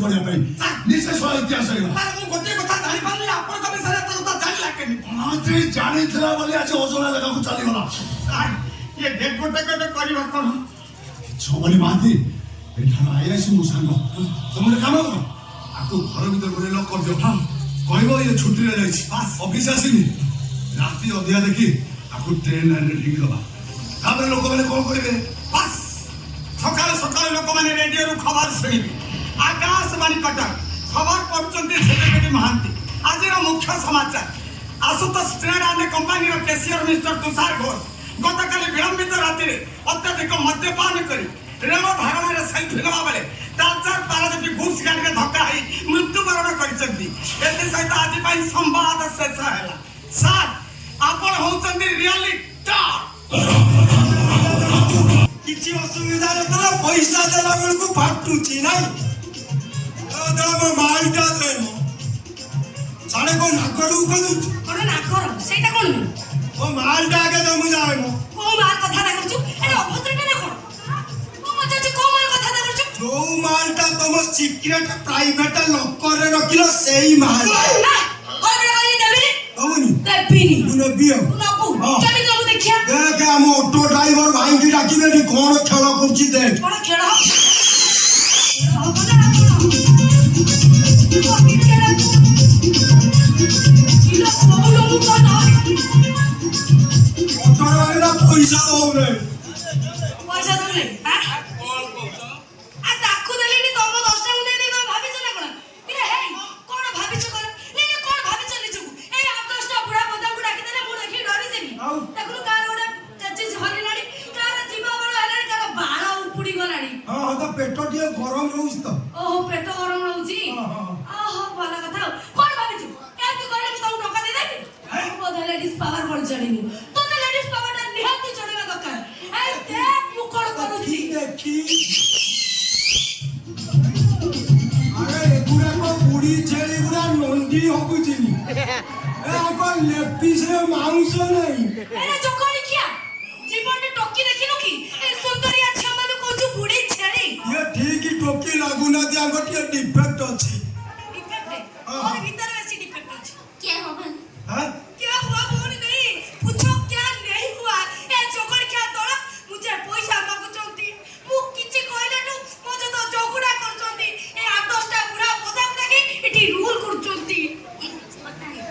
ପଢିବା ପାଇଁ ନିଶେଷ ଇତିହାସ ହେଇଗଲା ସାର୍ ମୁଁ ଗୋଟିଏ କଥା ଜାଣିପାରିଲି ଆପଣଙ୍କ ବିଷୟରେ ଏତେ କଥା ଜାଣିଲା କେମିତି? ମନ୍ତ୍ରୀ ଜାଣିଥିଲା ବୋଲି ଆଜି ଅଜଣା ଜାଗାକୁ ଚାଲିଗଲା ସାର୍ ଇଏ ଡେପୁଟି କେବେ କରିବା କଣ? ଛବଲି ମହାନ୍ତି ଏଠାର ଆଇଆସି ମୋ ସାଙ୍ଗ ତମେ ଗୋଟେ କାମ କର ଆକୁ ଘର ଭିତରେ ଗୋଟେ ଲକ୍ କରିଦିଅ କହିବ ଇଏ ଛୁଟିରେ ଯାଇଛି ଅଫିସ ଆସିନି ରାତି ଅଧିକା ଦେଖି ଆକୁ ଟ୍ରେନ୍ ଲାଇନରେ ଠିକି ଦବା ତାପରେ ଲୋକମାନେ କଣ କରିବେ ବାସ୍ ସକାଳେ ସକାଳେ ଲୋକମାନେ ରେଡିଓରୁ ଖବର ଶୁଣିବେ ଆକାଶବାଣୀ କଟକ ଖବର ପଢୁଛନ୍ତି ସେକ୍ରେଟାରୀ ମହାନ୍ତି ଆଜିର ମୁଖ୍ୟ ସମାଚାର ଆଶୁତୋଷ ଟ୍ରେଡ୍ ଆଣ୍ଡ କମ୍ପାନୀର କ୍ୟାସିୟର ମିଷ୍ଟର ତୁଷାର ଘୋଷ ଗତକାଲି ବିଳମ୍ବିତ ରାତିରେ ଅତ୍ୟଧିକ ମଦ୍ୟପାନ କରି ରେଳ ଧାରଣାରେ ସେଲ୍ଫି ନେବା ବେଳେ ତାଳଚେର ପାରାଦୀପ ଗୁଡ୍ସ ଗାଡ଼ିରେ ଧକ୍କା ହୋଇ ମୃତ୍ୟୁବରଣ କରିଛନ୍ତି ଏଥିସହିତ ଆଜି ପାଇଁ ସମ୍ବାଦ ଶେଷ ହେଲା ସାର୍ ଆପଣ ହଉଛନ୍ତି ରିଅଲି ଟପ୍ କିଛି ଅସୁବିଧା ନଥିଲା ପଇସା ଦେଲା ବେଳକୁ ଫାଟୁଛି ନାଇଁ ମାଲଟା ଦେବ ସାଡେ କୋଉ ନାକଡୁ କହୁଛୁ କଣ ନାକର ସେଇଟା କଣ ନୁହେଁ? ଓ ମାଲଟା ଆଗେ ଦମୁ ଯାଏ ମୋ କୋଉ ମାଲ କଥାଟା କରୁଛୁ? ଆରେ ଅଭଦ୍ରଟା ନା କଣ? ମୁଁ ପଚାରୁଛି କୋଉ ମାଲ କଥାଟା କରୁଛୁ? ଯୋଉ ମାଲଟା ତମ ସିକ୍ରେଟ ପ୍ରାଇଭେଟ ଲକରରେ ରଖିଲ ସେଇ ମାଲ ଦବୁନି ଦେବିନି। ମୁଁ ନେବି ଆଉ ତୁ ନବୁ ହଁ। କେମିତି ନବୁ ଦେଖିଆ? ଦେଖ ଆମ ଅଟୋ ଡ୍ରାଇଭର ଭାଇକି ଡାକିବେନି କଣ ଖେଳ କରୁଛି ଦେଖ କଣ ଖେଳ? ହବ ନା କଣ? କିଲୋ କୋଉଲୋ ମୁଁ କଣ? ଅଟୋ ରହିଲା ପଇସା ଦଉନି ପଇସା ଦଉନି ଆଁ? ଆ ତାକୁ ଦେଲିନି ତମ 10 ଟା ଦେଇଦେଇ କଣ ଭାବିଛ ନା କଣ? ଇରେ ହେଇ କଣ ଭାବିଛ କଣ? ନେ କଣ ଭାବିଛ ନିଜକୁ? ଏଇ 8-10 ଟା ବୁଢା ବଦାଙ୍କୁ ଡାକିଦେଲେ ମୁଁ ଦେଖି ଡରିଯିବି। ଆଉ? ଦେଖୁନୁ କାର ଗୋଟେ ଚେଚିସ୍ ହଲିଲାଣି, କାର ଜିଭ ବଡ ହେଲାଣି, କାର ବାଳ ଉପୁଡି ଗଲାଣି। ହଁ ହଁ ତ ପେଟ ଟିକେ ଗରମ ରହୁଛି ତ ଓହୋ ପେଟ ଗରମ ରହୁଛି। ଓହୋ ଭଲ କଥା ଆଉ। କଣ ଭାବିଛୁ? କେମିତି କହିଲେ ମୁଁ ତମକୁ ଟଙ୍କା ଦେଇଦେବି? ମୁଁ ବୋଧେ ଲେଡିସ୍ ପାୱାର ବଳି ଚଢିନି। ତୋତେ ଲେଡିସ୍ ପାୱାରଟା ନିହାତି ଚଢିବା ଦରକାର। ଏଇ ଦେଖ ମୁଁ କଣ କରୁଛି। ଦେଖି ଆରେ ଏଗୁଡାକ ବୁଢୀ ଛେଳି ଗୁଡା ନଣ୍ଡି ହଗୁଚିନି କଣ ଲେପିସରେ ମାଉଁସ ନାହିଁ ଏରେ ଜୋକଳିକିଆ ଜୀବନରେ ଟୋକି ଦେଖିନୁ କି? ଏ ସୁନ୍ଦରିଆ ଝିଅ ମାନଙ୍କୁ କହୁଛୁ ବୁଢୀ ଛେଳି। ଇଏ ଠିକ ଟୋକି ଲାଗୁନାହାନ୍ତି ଆଗ ଟିକେ ଡିଫେକ୍ଟ ଅଛି डिफेक्ट है और भीतर वैसी डिफेक्ट है क्या हुआ भाई? हाँ? क्या हुआ बोल नहीं पूछो क्या नहीं हुआ ए जोगड़ क्या तोड़ा मुझे पैसा मांगु चंती मु किछि कहले नु मुझे तो जोगुड़ा कर चंती ए 8-10 टा बुढ़ा बोदा के इटी रूल कर चंती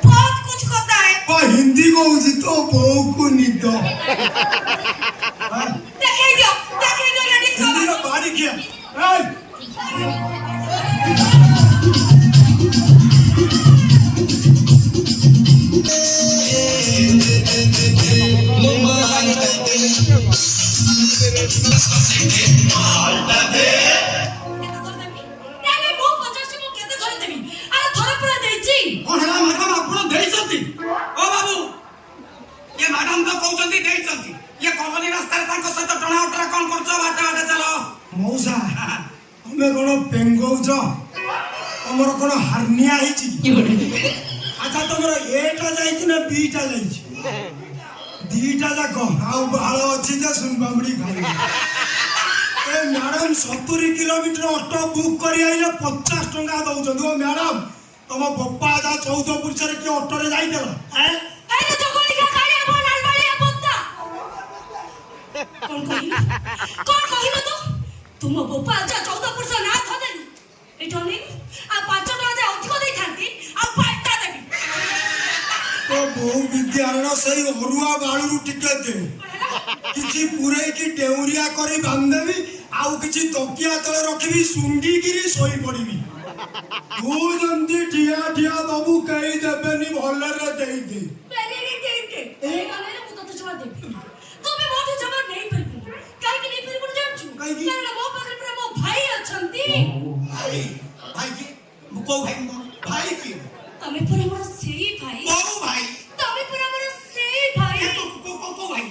बहुत कुछ कहता है वो हिंदी कहूची तो बहु को निद देखाई दियो लेडीज हिंदी का बारी किया କଣ ହେଲା ମ୍ୟାଡାମ ଆପଣ ଦେଇଛନ୍ତି? ଓ ବାବୁ ଇଏ ମ୍ୟାଡାମ ତ କହୁଛନ୍ତି ଦେଇଛନ୍ତି ଇଏ କଲୋନୀ ରାସ୍ତାରେ ତାଙ୍କ ସହିତ ଟଣା ଉଟରା କଣ କରୁଛ? ବାଟେ ବାଟେ ଚାଲ। ମଉସା ତମେ କଣ ପେଙ୍ଗଉଛ ତମର କଣ ହାର୍ନିଆ ହେଇଛି ଆଚ୍ଛା ତମର ଏଟା ଯାଇଛି ନା ବିଟା ଯାଇଛି ଦିଟା ଯାକ ଆଉ ବାଳ ଅଛି ଯେ ସୁନପାମ୍ପୁଡି ଖାଇବ ଏ ମ୍ୟାଡାମ 70 କିଲୋମିଟର ଅଟୋ ବୁକ୍ କରି ଆଇଲେ 50 ଟଙ୍କା ଦଉଛନ୍ତି ଓ ମ୍ୟାଡାମ ତମ ବପା ଯା 14 ପୁରୁଷରେ କି ଅଟୋରେ ଯାଇଥିଲ अरे जोगड़ क्या कालिया बनाल वालिया बोता कौन कहिलो तू तुम बोपा जा 14% ना थदेलु एठो नहीं आ 5 टका जे अधिक देई थांती आ पाटा देबी तो बहु विद्यारण सही हरुआ बाळुरु टिके दे किछि पुरै की डेउरिया करी बांधबी आउ किछि तकिया तळे रखबी सुंगी गिरी सोई पड़िबी तू जंदी ठिया ठिया दबु कहि देबेनी भलरे देई दे बेली रे देते ए गाले मु तो जमा देबी तू भी मोटे जमा नहीं परबी काहे कि नहीं परबी जानछु काहे कि? कारण मो पाखरे पूरा मो भाई अछंती ଭାଇ ଭାଇ କି କୋଉ ଭାଇ ଭାଇ କି तमे पूरा मोर सेई भाई କୋଉ ଭାଇ तमे पूरा मोर सेई भाई କୋଉ ଭାଇ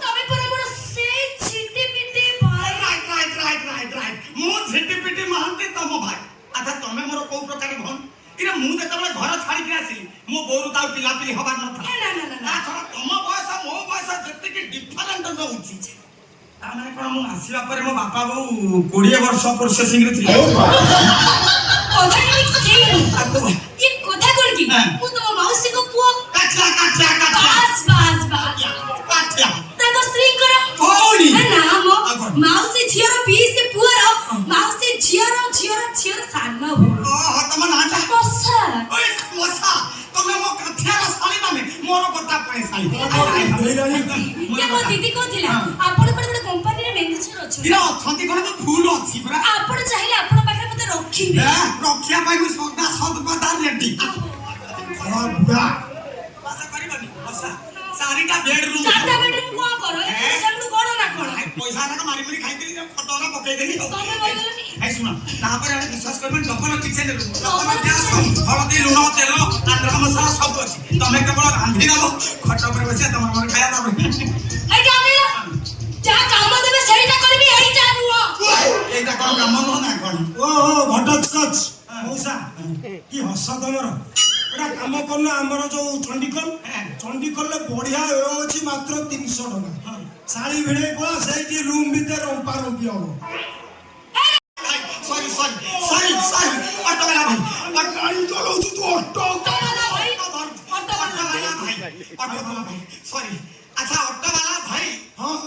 तमे पूरा मोर सेई छिटी पिटी भाई ରାଇଟ୍ ମୁଁ ଝିଟି ପିଟି ମହାନ୍ତି ତମ ଭାଇ। ଆଚ୍ଛା ତମେ ମୋର କୋଉ ପ୍ରକାର ଭଉଣୀ? ଇରେ ମୁଁ ଯେତେବେଳେ ଘର ଛାଡ଼ିକି ଆସିଲି ମୋ ବୋଉରୁ ତାଉ ପିଲାପିଲି ହବାର ନଥିଲା। ନା ତା ଛଡ଼ା ତମ ବୟସ ମୋ ବୟସ ଯେତିକି ଡିଫରେଣ୍ଟ ରହୁଛି ତାମାନେ କଣ ମୁଁ ଆସିବା ପରେ ମୋ ବାପା ବୋଉ 20 ବର୍ଷ ପ୍ରୋସେସିଂ ରେ ଥିଲେ। କଥା କି ସେଇ ଆକୁ ये কথা কোন কি হ্যাঁ। ମୁଁ ତମ ମାଉସୀ को ପୁଅ କାଚା କାଚା କାଚା ବାସ୍ ବାସ୍ ବାସ୍ କାଚା ତାଙ୍କ ସ୍ତ୍ରୀଙ୍କର କୋଉନି ନା ମୋ ଆଉ କଣ? ମାଉସୀ ଝିଅର ପିଇସି ପୁଅର ମାଉସୀ ଝିଅର ସାନ ଭଉଣୀ ଓହୋ ତମ ନାଟା ବର୍ଷା ଓଏ ମଶା ତମେ ମୋ କାଠିଆର ଶାଳି ମାନେ ମୋର କଥା ପାଇଁ ଶାଳି ये ମୋ ଦିଦି କହୁଥିଲା ଆପଣ ଗୋଟେ କମ୍ପାନୀରେ ମ୍ୟାନେଜର ଅଛନ୍ତି ଇରା ଅଛନ୍ତି କଣ ତ ଫୁଲ ଅଛି ପୁରା ଆପଣ ଚାହିଁଲେ ଆପଣ ପାଖରେ ମତେ ରଖିବେ ରଖିବା ପାଇଁ ମୁଁ ସଦା ସଦପଦାର ରେଡି ବୁଢା ମଶା କରିବନି ମଶା ଚାରିଟା ବେଡରୁମ୍ ଚାରଟା ବେଡରୁମ୍ କଣ କର ଏ ସେଠୁ କଣ ନା କଣ ପଇସା ନା ମାରି ମାରି ଖାଇଦେଲି ଫଟୋରା ପକେଇଦେଲି ତମେ ବଦଲନି এই শুনো তারপরে আমি বিশ্বাস করবেন double kitchen room double gas হলদি লুণ তেল আন্ডা মশলা সব আছে তুমি কেবল রাঁধি দেব খট উপরে বসে তোমার মনে খাইয়া দেব এই জানিলা যা কাম দেবে সেইটা করবি এইটা নুও এইটা কোন কাম নহ না কোন ও ঘটস্কচ মৌসা কি হস তমর এটা কাম করল আমার যে চন্ডিকলে বঢ়িয়া আছে মাত্র 300 টাকা শাড়ি ভিড়ে পড়া সেইটি রুম ভিতরে রম্পা রম্পি হব সরি সরি সরি সরি অটোমেলা ভাই গাড়ি চালাউছি তো অটো অটোওয়ালা ভাই, অটোমেলা ভাই অটোমেলা ভাই সরি আচ্ছা অটোমেলা ভাই হ্যাঁ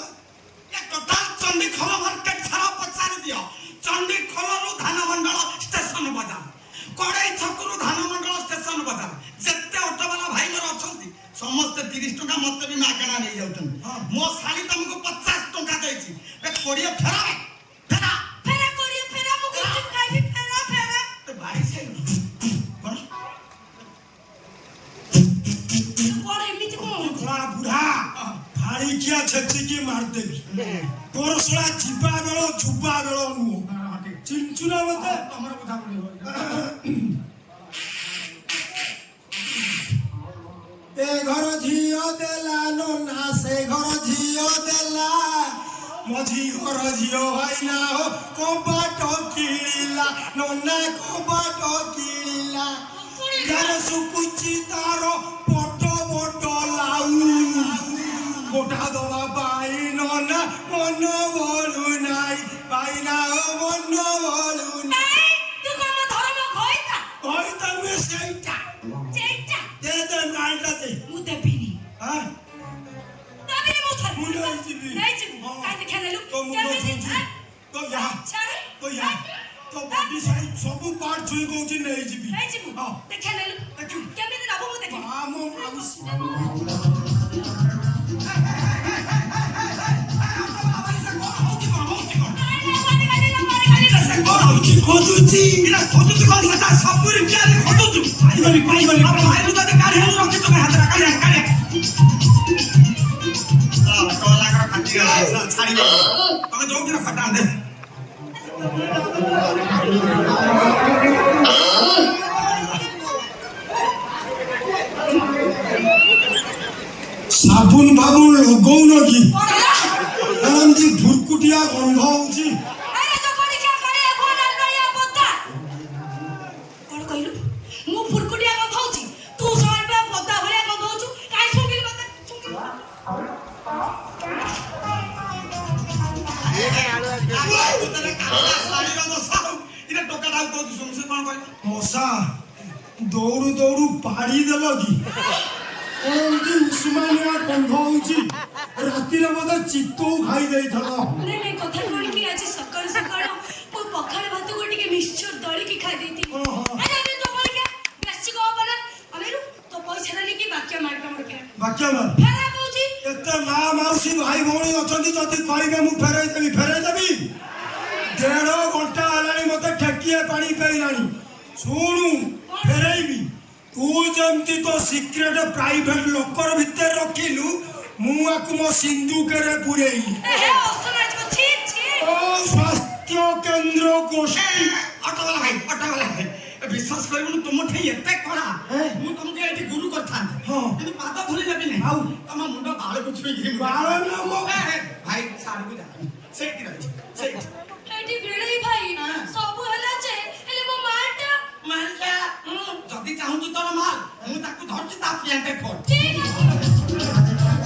এ টোটাল চন্ডিখোল মার্কেট সারা পচারি দিও চন্ডিখোলରୁ ধানমଣ୍ଡଳ ଷ୍ଟେସନ ବଜାର କଡେଇ ଛକରୁ ଧାନମଣ୍ଡଳ ଷ୍ଟେସନ ବଜାର ଯେତେ ଅଟୋବାଲା ଭାଇ ମୋର ଅଛନ୍ତି ସମସ୍ତେ 30 ଟଙ୍କା ମତେ ବି ମାଗଣା ନେଇ ଯାଉଛନ୍ତି ମୋ ଶାଳି ତମକୁ 50 ଟଙ୍କା ଦେଇଛି ଏ 20 ଫେରା ଫେରା ଫେରା କরিয়ে ফেরা মু গুপচুপ খাইবি ফেরা ফেরা তো বাড়ি সেই কোন কোন এমনিতে কোন বুড়া বুড়া ফাড়ি কিয়া ছেচি কি মার দেবি তোর সোড়া জিবা বেল জুবা বেল নুহ চিনচু না মতে ତମର କଥା ପଡିବ এ ঘর ঝিও দেলা ননা সে ঘর ঝিও দেলা মঝি ঘর ঝিও হয় না ও কবাট কিলিলা ননা কবাট কিলিলা যার সুকুচি তার পট পট লাউ গোটা দবা পাই ননা মন বলু নাই পাই না ও মন বলু নাই এই তুই কোন ধর্ম কইতা ওই তুমি সেইটা চেইটা দে দে নাইটা দে মু দেবিনি হ্যাঁ দাবি মু থাকি মু নেইছিবি নেইছিবি কাই দেখালেলু তো মু কହୁଛି তো ইয়া ছাড়ে তো ইয়া তো বডি সাইজ ସବୁ পার্ট ছুই কହୁଛି ନେଇଯିବି নেইছিবি দেখালেলু কেমনে নব মু দেখি ଆମ ମାଉସୀ ଖୋଜୁଛି ଏଟା ଖୋଜୁଛି କଣ ସେଟା ସବୁ ରିପେୟାର ଖୋଜୁଛୁ ପାଇଗଲି ଭାଇରୁ ଯଦି କାଢି ମୁଁ ରଖି ତମେ ହାତରେ କାଢିଆ କାଢିଆ ଟଲାକର କାଟି ଗଲା ଛାଡିବ ତମେ ଯୋଉଠି ଖଟା ଦେ সাবুন বাবুন লগাউন কি এমতি ভুরকুটিয়া গন্ধ হଉଛି আরে তো কোনি কে করে এখন আলবাড়িয়া বদ্দা কোন কইলু মু ফুরকুটিয়া গন্ধ হউছি তু সরবে বদ্দা ভলিয়া গন্ধ হউছু কাই শুকিল বদ্দা শুকিল মশা দৌড়ু দৌড়ু পাড়ি দেল কি এমতি উসমানিয়া গন্ধ হଉଛି রাতিরে মতো চিত্তও খাই ଦେଇଥଲ নে নে কথা কোন কি আছে সকাল সকাল ও পখাল ভাত কো টিকে মিক্সচর দলি কি খাই দেইতি আরে আমি তো বল কে বেশি গো বনা আমেরু তো পয়সা দেলি কি বাক্য মারবা মকে বাক্য মার ফেরা কউছি এতে মা মাউসী ভাই ভଉଣୀ ଅଛନ୍ତି ଯଦି କହିବେ ମୁଁ ଫେରେଇ ଦେବି 1.5 ଘଣ୍ଟା ହେଲାଣି ମତେ ଠେକିଏ ପାଣି ପାଇଲାଣି ଶୁଣୁ ଫେରେଇବି ତୁ ଯେମିତି ତୋ ସିକ୍ରେଟ ପ୍ରାଇଭେଟ ଲୋକର ଭିତରେ ରଖିଲୁ ମୁଁ ଆକୁ ମୋ ସିନ୍ଦୁକରେ ପୁରେଇଲି এ অসনা ছি ছি ଓ ସ୍ୱାସ୍ଥ୍ୟ କେନ୍ଦ୍ର ଗୋଷ୍ଠୀ ଅଟୋବାଲା ଭାଇ ବିଶ୍ୱାସ କରିବୁନି ତୁମଠି ଏତେ କଳା ମୁଁ ତମକୁ ଏଠି ଗୁରୁ କରିଥାନ୍ତି କିନ୍ତୁ ପାଦ ଧରି ନେବିନି ଆଉ ତମ ମୁଣ୍ଡ ବାଳକୁ ଛୁଇଁକିରି ବାଳ ନା ମୋ ଭାଇ ସାରକୁ ଯା ସେଇଠି ରହିଛି ସେଇଠି এটি ভিড়ই ভাই সবু হেলা যে হেলে মো মাটা ମାରିଲା ଯଦି ଚାହୁଁଛୁ ତୋର ମାଲ ମୁଁ ତାକୁ ଧରିଛି ତା ପ୍ୟାଣ୍ଟେ ଫୋଡ ঠিক আছে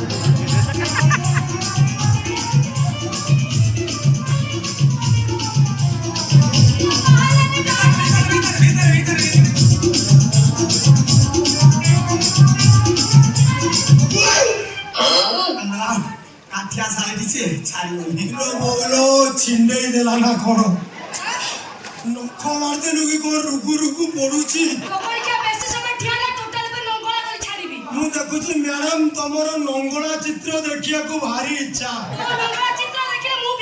ସେ ଛାଡ଼ିବନି ବୋଉଲୋ ଛିଣ୍ଡେଇ ଦେଲା ନା କଣ ନଖ ମାରିଦେଲୁ କି କଣ ରୁଗୁ ରୁଗୁ ପଡୁଛି ପରୀକ୍ଷା ବେଶୀ ସମୟ ଠିଆ ହେଲା ଟୋଟାଲ ଏବେ ନଙ୍ଗଳା କରି ଛାଡ଼ିବି ମୁଁ ଦେଖୁଛି ମ୍ୟାଡାମ ତମର ନଙ୍ଗଳା ଚିତ୍ର ଦେଖିବାକୁ ଭାରି ଇଚ୍ଛା ନଙ୍ଗଳା ଚିତ୍ର ଦେଖିଲେ ମୁଁ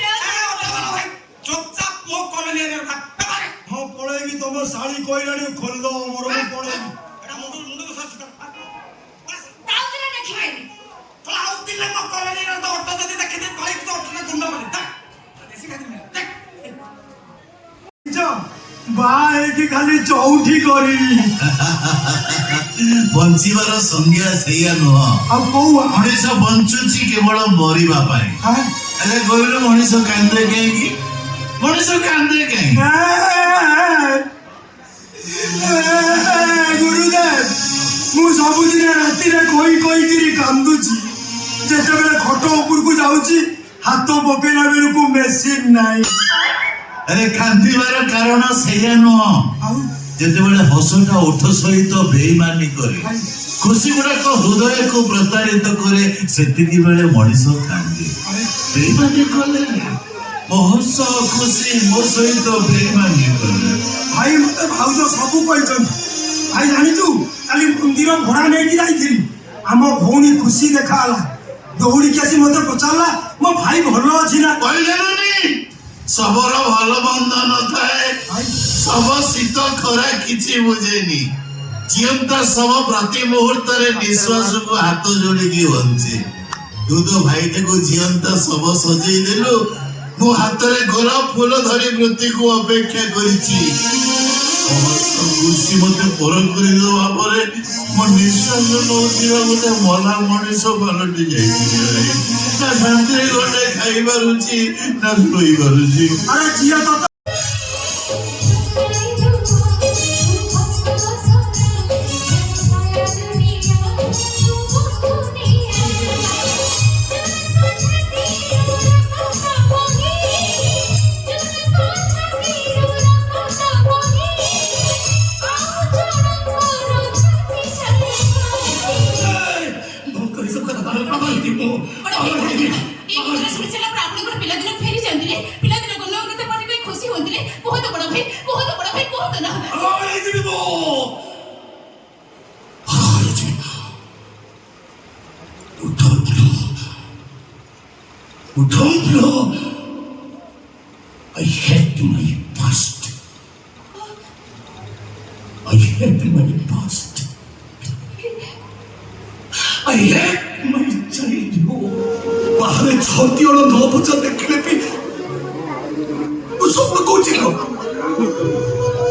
ଚୁପଚାପ ମୋ କଲୋନୀରେ ହଁ ପଳେଇବି ତମ ଶାଢୀ କହିଲାଣି ଖୋଲିଦବ ମୋର ମୁଁ ପଳେଇବି ଏଟା ମୁଣ୍ଡକୁ ସଚ ତାଉରେ ଦେଖିବେନି ତ ଆଉ ଦିନେ ମୋ କଲୋନୀରେ ତ ଅଟୋ ଯଦି ଦେଖିଦେ କହିକି ତ ଅଟୋରେ ଗୁଣ୍ଡ ମାରି ଦେଶୀ ଖାଦ୍ୟ ଦେখ ବାହା ହେଇକି ଖାଲି ଚଉଠି କରିବି ବଞ୍ଚିବାର ସଂଜ୍ଞା ସେଇଆ ନୁହଁ ଆଉ କୋଉ ମଣିଷ ବଞ୍ଚୁଛି କେବଳ ମରିବା ପାଇଁ ହେଲେ କହିଲେ ମଣିଷ କାନ୍ଦେ କାହିଁକି ମଣିଷ କାନ୍ଦେ କାହିଁକି ଗୁରୁଦେବ ମୁଁ ସବୁଦିନ ରାତିରେ କହିକିରି କାନ୍ଦୁଛି ଯେତେବେଳେ ଖଟ ଉପରକୁ ଯାଉଛି ହାତ ପକେଇଲା ବେଳକୁ ମେସିନ ନାହିଁ ଆରେ କାନ୍ଦିବାର କାରଣ ସେଇଆ ନୁହଁ ଆଉ ଯେତେବେଳେ ହସଟା ଓଠ ସହିତ ବେଇମାନି କରେ ଖୁସି ଗୁଡାକ ହୃଦୟକୁ ପ୍ରତାରିତ କରେ ସେତିକି ବେଳେ ମଣିଷ କାନ୍ଦେ ବେଇମାନି କଲେ ମୋ ହସ ଖୁସି ମୋ ସହିତ ବେଇମାନି କଲେ ଭାଇ ମତେ ଭାଉଜ ସବୁ କହିଛନ୍ତି ଭାଇ ଜାଣିଛୁ କାଲି ମନ୍ଦିର ଭଡା ନେଇକି ଯାଇଥିଲି ଆମ ଭଉଣୀ ଖୁସି ଦେଖା ହେଲା ଦୌଡ଼ିକି ଆସି ମତେ ପଚାରିଲା ମୋ ଭାଇ ଭଲ ଅଛି ନା କହିଲେନି ଶବର ଭଲ ମନ୍ଦ ନଥାଏ ଶବ ଶୀତ ଖରା କିଛି ବୁଝେନି ଜିଅନ୍ତା ଶବ ପ୍ରତି ମୁହୂର୍ତ୍ତରେ ନିଶ୍ୱାସକୁ ହାତ ଯୋଡ଼ିକି ବଞ୍ଚେ ତୁ ତ ଭାଇଟାକୁ ଜିଅନ୍ତା ଶବ ସଜେଇ ଦେଲୁ ମୁଁ ହାତରେ ଗୋଲାପ ଫୁଲ ଧରି ମୃତ୍ୟୁକୁ ଅପେକ୍ଷା କରିଛି ଖୁସି ମତେ ପର କରିଦେବା ପରେ ମୋ ନିଶ୍ୱାସ ନଉଥିବା ଗୋଟେ ମଲା ମଣିଷ ପାଲଟି ଯାଇଛି ନା ଶାନ୍ତିରେ ଗଣ୍ଡେ ଖାଇପାରୁଛି ନା ଶୋଇପାରୁଛି ଆରେ ଝିଅ ତ I hate my past. I hate my past. I hate my childhood. ବାହାରେ ଛଅଟି ଅଣ 9 ବଛା ଦେଖିଲେ ବି ମୁଁ ସ୍ୱପ୍ନ କହୁଛି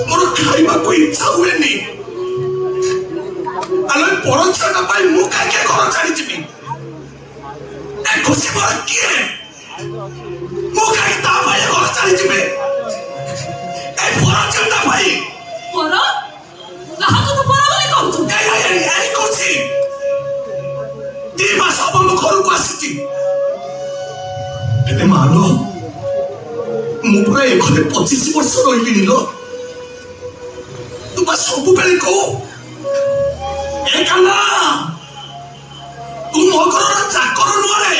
ମୋର ଖାଇବାକୁ ଇଚ୍ଛା ହୁଏନି ଆଲୋ ବଡ଼ ଛୁଆଟା ପାଇଁ ମୁଁ କାହିଁକି ଘର ଛାଡ଼ିଯିବି ଏ ଖୁସି ମୋର କିଏ ମୁଁ କାହିଁକି ତା ପାଇଁ ଘର ଛାଡ଼ିଯିବି ଏ ବଡ଼ ଛୁଆଟା ପାଇଁ ପର କାହାକୁ ତୁ ପର ବୋଲି କହୁଛୁ ଏଇ ଖୁସି 2 ମାସ ହବ ମୋ ଘରକୁ ଆସିଛି ଏବେ ମାଲୋ ମୁଁ ପୁରା ଏ ଘରେ 25 ବର୍ଷ ରହିଲିଣି ଲୋ ତୁ ବା ସବୁବେଳେ କହୁ ଏ କାହ୍ନା ତୁ ମୋ ଘରର ଚାକର ନୁହଁରେ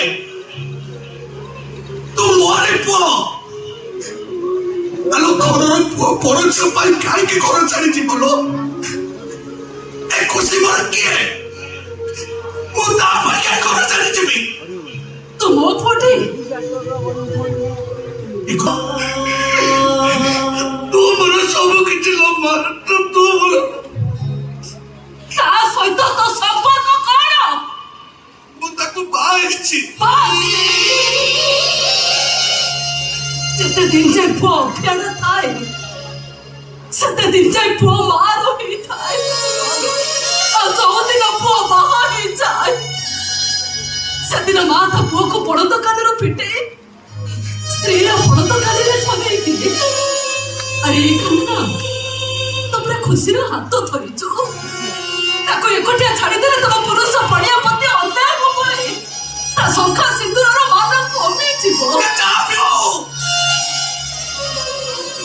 ତୁ ମୋରେ ପୁଅ ଆଲୋ ଘରର ପୁଅ ପର ଝିଅ ପାଇଁ କାହିଁକି ଘର ଛାଡ଼ିଯିବ ଲୋ ଏ ଖୁସି ମୋର କିଏ ମୁଁ ତା ପାଇଁ କାହିଁ ଘର ଛାଡ଼ିଯିବି ତୁ ମୋ ପୁଅଟି ତୁ ମୋର ସବୁ କିଛି ତୁ ମୋର ତା ସହିତ ତୋ ସମ୍ପର୍କ କଣ ମୁଁ ତାକୁ ବାହା ହେଇଛି ଯେତେ ଦିନ ଯାଏ ପୁଅ ଅଭିଆଣ ଥାଏ ସେତେ ଦିନ ଯାଏ ପୁଅ ମାର ହେଇଥାଏ ଆଉ ଯୋଉଦିନ ପୁଅ ବାହା ହେଇଯାଏ ସେଦିନ ମା ତା ପୁଅକୁ ବଳଦ କାନିରୁ ପିଟେ ସ୍ତ୍ରୀର ବଳଦ କାନିରେ ଠନେଇ ଦିଏ ଆରେ ଏଇ କାନ୍ନା ତୁ ପୁରା ଖୁସିର ହାତ ଧରିଛୁ ତାକୁ ଏକୁଟିଆ ଛାଡ଼ିଦେଲେ ତମ ପୁରୁଷ ପଡ଼ିଆ ମଧ୍ୟ ଅନ୍ୟାୟ ହବରେ ତା ଶଙ୍ଖା ସିନ୍ଦୁରର ମାନ କମିଯିବ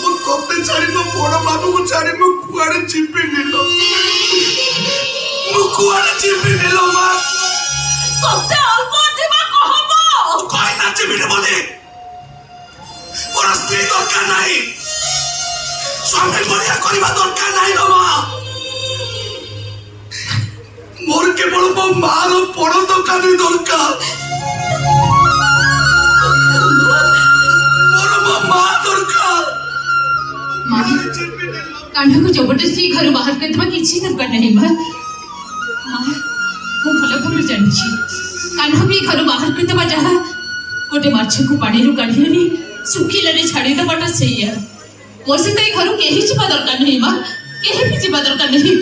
ମୁଁ କପେ ଛାଡ଼ି ମୋ ବଡ଼ ବାବୁକୁ ଛାଡ଼ି ମୁଁ କୁଆଡ଼େ ଯିବିନି ଲୋ ମା ତତେ ଅଳ୍ପ ଯିବାକୁ ହବ କହିନା নাচিবিনি বলে মোর স্ত্রী দরকার নাই, স্বামী বলিয়া করিবা দরকার নাই লো মা। মোর কেবল মো মার বড় দোকানি দরকার, মোর মো মা দরকার। ମା କାହ୍ନାକୁ ଜବରଦସ୍ତି ଘରୁ ବାହାର କରିଦେବା କିଛି ଦରକାର ନାହିଁ ମା। ମା ମୁଁ ଭଲ ଭାବରେ ଜାଣିଛି କାହ୍ନାକୁ ଏ ଘରୁ ବାହାର କରିଦେବା ଯାହା ଗୋଟେ ମାଛକୁ ପାଣିରୁ କାଢି ଆଣି ଶୁଖିଲାରେ ଛାଡ଼ିଦେବାଟା ସେଇଆ। ମୋ ସହିତ ଏ ଘରୁ କେହି ଯିବା ଦରକାର ନାହିଁ ମା, କେହି ବି ଯିବା ଦରକାର ନାହିଁ।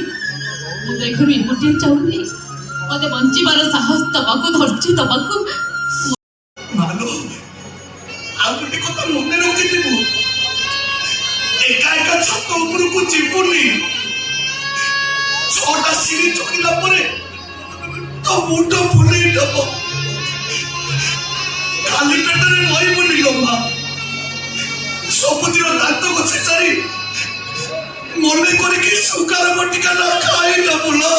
ମୁଁ ତ ଏ ଘରୁ ଏକୁଟିଆ ଚାହୁଁନି, ମତେ ବଞ୍ଚିବାର ସାହସ ଦବାକୁ, ଧୈର୍ଯ୍ୟ ଦବାକୁ। ମାଲୋ ଆଉ ଗୋଟେ କଥା ମନେ ରଖିଥିବୁ, ଏକା ଏକା ଛାତ ଉପରକୁ ଯିବୁନି। 6ଟା ସିঁଢି ଚଢିଲା ପରେ ତୋ ମୁଣ୍ଡ ବୁଲେଇ ଦବ, ଖାଲି ପେଟରେ ରହିବୁନି ଲୋ ମା। ସବୁଦିନ ଦାନ୍ତ ଘଷି ସାରି ମନେ କରିକି ସୁଗାର ବଟିକା ନ ଖାଇଦବୁ ଲୋ।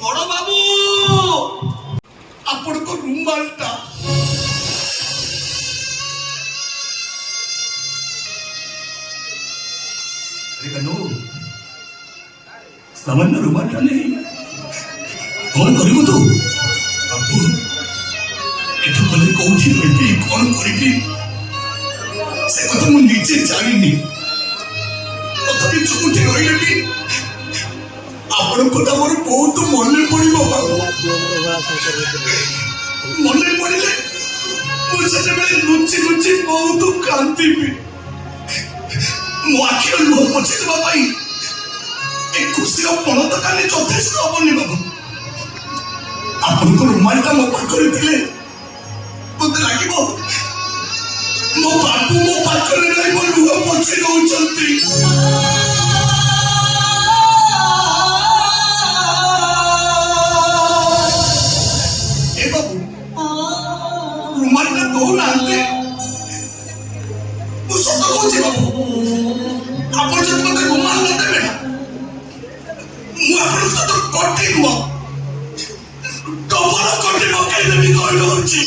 বড় বাবু ଆପଣଙ୍କ ରୁମାଲଟା ସାମାନ୍ୟ ରୁମାଲଟା ନେଇ କଣ କରିବୁ ତୁ? ବାବୁ ଏଠୁ ଗଲେ କୋଉଠି ରହିବି, କଣ କରିବି ସେ କଥା ମୁଁ ନିଜେ ଜାଣିନି। ତଥାପି ଯୋଉଠି ରହିଲେ ବି ଆପଣଙ୍କ କଥା ମୋର ବହୁତ ମନେ ପଡିବ ବାବୁ। ମନେ ପଡିଲେ ମୁଁ ସେତେବେଳେ ଲୁଚି ଲୁଚି ବହୁତ କାନ୍ଦିବି। ମୋ ଆଖିର ଲୁହ ପୋଛିଦେବା ପାଇଁ ଏ ଖୁସିର ପଣତ କାଲି ଯଥେଷ୍ଟ ହବନି ବାବୁ। ଆପଣଙ୍କ ରୁମାଲଟା ମୋ ପାଖରେ ଥିଲେ ମତେ ଲାଗିବ ମୋ ବାବୁ ମୋ ପାଖରେ ରହି ମୋ ଲୁହ ପୋଛି ଦଉଛନ୍ତି। ରୁମାଲଟା ଦଉନାହାନ୍ତି, ମୁଁ ସତ କହୁଛି ବାବୁ। ଆପଣ ଯଦି ମତେ ରୁମାଲ ନ ଦେବେ ନା, ମୁଁ ଆପଣଙ୍କ ସହିତ କଟି ନୁହଁ ଡବଲ କଟି ପକେଇଦେବି କହିଦଉଛି।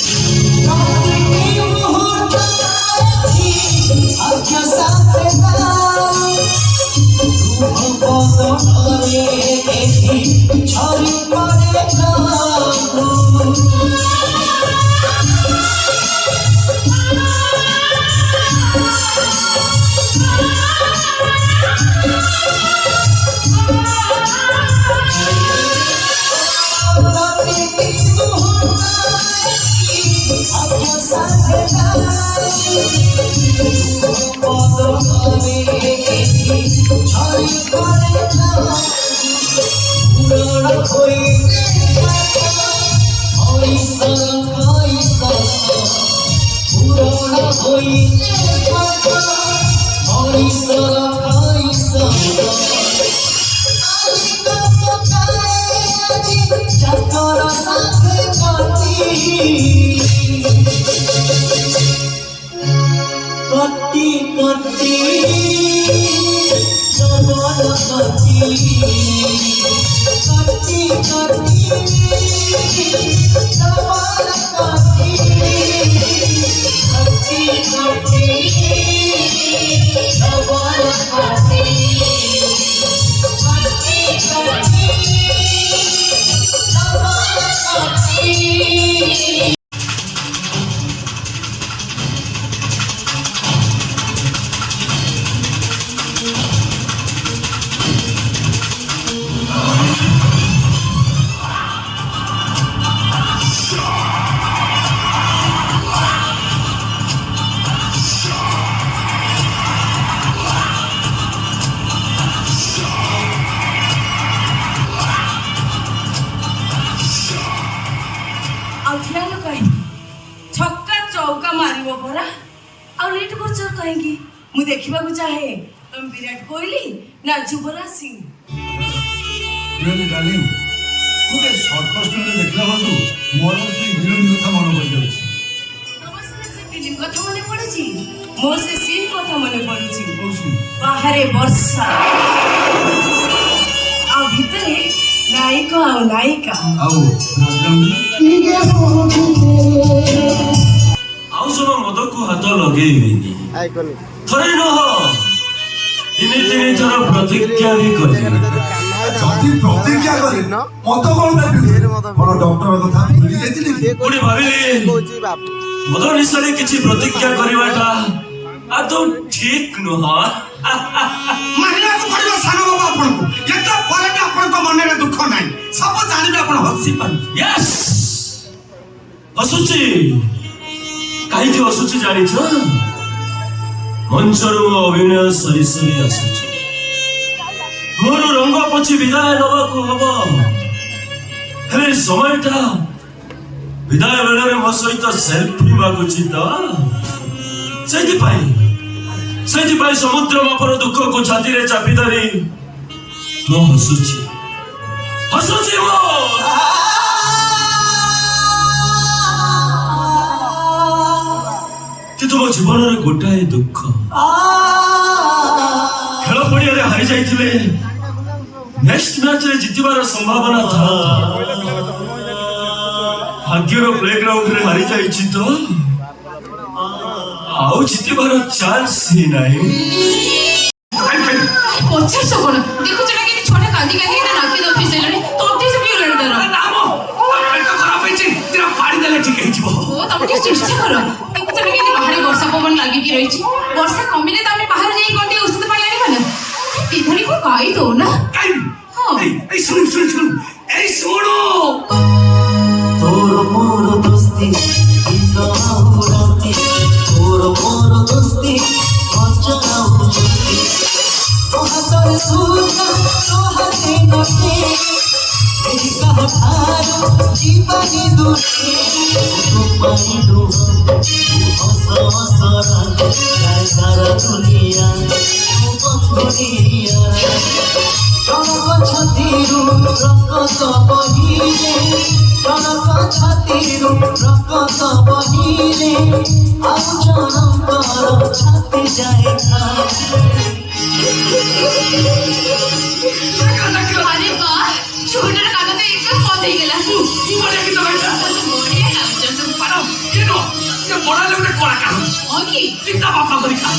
ଆଉ ଲେଟ୍ କରୁଛ କାହିଁକି? ମୁଁ ଦେଖିବାକୁ ଚାହେଁ ତମେ ବିରାଟ କୋହଲି ନା ଯୁବରାଜ ସିଂ। ରିଅଲି ଡାର୍ଲିଂ, ଗୋଟେ ସର୍ଟ କଷ୍ଟରେ ଦେଖିଲା ବେଳକୁ ମୋର ଗୋଟେ ହିରୋଇନ କଥା ମନେ ପଡ଼ିଯାଉଛି। ତମ ସେ ଫିଲ୍ମ କଥା ମନେ ପଡୁଛି, ମୋ ସେ ସିନ୍ କଥା ମନେ ପଡୁଛି। କହୁଛି ବାହାରେ ବର୍ଷା ଆଉ ଭିତରେ ନାୟକ ଆଉ ନାୟିକା। ଆଉ ବ୍ୟାକଗ୍ରାଉଣ୍ଡ ଆଉ ଜଣ ମଦକୁ ହାତ ଲଗେଇବିନି। ଥରେ ନୁହଁ, ତିନି ଥର ପ୍ରତିଜ୍ଞା ବି କଲି। ଯଦି ପ୍ରତିଜ୍ଞା କରେ ମଦ କଣ ଭାବିବି? କଣ ଡକ୍ଟର କଥା ଭୁଲି ଯାଇଥିଲି କି? ପୁଣି ଭାବିଲି ମଦ ନିଶାରେ କିଛି ପ୍ରତିଜ୍ଞା କରିବାଟା ଆଦୌ ଠିକ ନୁହଁ। ମାନିବାକୁ ପଡିବ ସାନ ବାବୁ ଆପଣଙ୍କୁ। ଏତେ ପରେ ବି ଆପଣଙ୍କ ମନରେ ଦୁଃଖ ନାହିଁ, ସବୁ ଜାଣିବେ ଆପଣ ହସି ପାରୁଛନ୍ତି। ୟେସ୍, ହସୁଛି। କାହିଁକି ହସୁଛି ଜାଣିଛ? ମଞ୍ଚରୁ ମୋ ଅଭିନୟ ସରି ସରି ଆସୁଛି। ମୋର ରଙ୍ଗ ପୋଛି ବିଦାୟ ନେବାକୁ ହବ। ହେଲେ ସମୟଟା ବିଦାୟ ବେଳରେ ମୋ ସହିତ ସେଲ୍ଫି ମାଗୁଛି ତ। ସେଇଥିପାଇଁ ସମୁଦ୍ର ମାପର ଦୁଃଖକୁ ଛାତିରେ ଚାପି ଧରି ମୁଁ ହସୁଛି ମୁଁ। କିନ୍ତୁ ମୋ ଜୀବନରେ ଗୋଟାଏ ଦୁଃଖ। ଖେଳ ପଡ଼ିଆରେ ହାରି ଯାଇଥିଲେ ନେକ୍ସଟ ମ୍ୟାଚରେ ଜିତିବାର ସମ୍ଭାବନା ଥାଏ। ଭାଗ୍ୟର ପ୍ଲେଗ୍ରାଉଣ୍ଡରେ ହାରି ଯାଇଛି ତ ଆଉ ଜିତିବାର ଚାନ୍ସ ହିଁ ନାହିଁ। ପଚାଶ କଣ ଦେଖୁଛ ନା କେମିତି ଛୁଆଟା କାନ୍ଦି କାନ୍ଦି ନାକି ଦଫେଇ ସାରିଲାଣି। ତଣ୍ଟି ଶୁଖିଗଲାଣି ତାର। ନାମ ପେଟ ଖରାପ ହେଇଛି, ଦିନ ପାଣି ଦେଲେ ଠିକ ହେଇଯିବ। ଓ ତମେ ଟିକେ ଚେଷ୍ଟା କର। ଦେଖୁଛ ନା କେମିତି ବାହାରେ ବର୍ଷା ପବନ ଲାଗିକି ରହିଛି। ବର୍ଷା କମିଲେ ତ ଆମେ ବାହାରେ ଯାଇ କଣ ଟିକେ ଔଷଧ ପାଣି ଆଣିବା ନା। ଦିଧାଡିକୁ ଗାଇ ଦଉ ନା। କାଇଁ এই শুনুন এই শোনো। তোর মোর দোস্তি গীত আউরতি, তোর মোর দোস্তি মজা আউরতি, তো হাতর সুতা তো হাতে নটে, এই কাহারো জীবনী দুটি, তো পানি দুহ হস হসরা গায় সারা দুনিয়া, তো বন্ধুনিয়া জনক ছাতিরু রক্ত বহিলে, জনক ছাতিরু রক্ত বহিলে, ଆଉ ଜଣଙ୍କର ଛାତି ଯାଏ আরে বাহ, ছোটটার কাকা তো একদম বন্ধ হয়ে গেল। বড়িয়া গীত গাইছা। বড়িয়া গাউছ তুমি। পারো কেন যে বড়ালে ଗୋଟେ କଳାକାର ওকি ଚିନ୍ତା ଭାବନା କରି ଖା।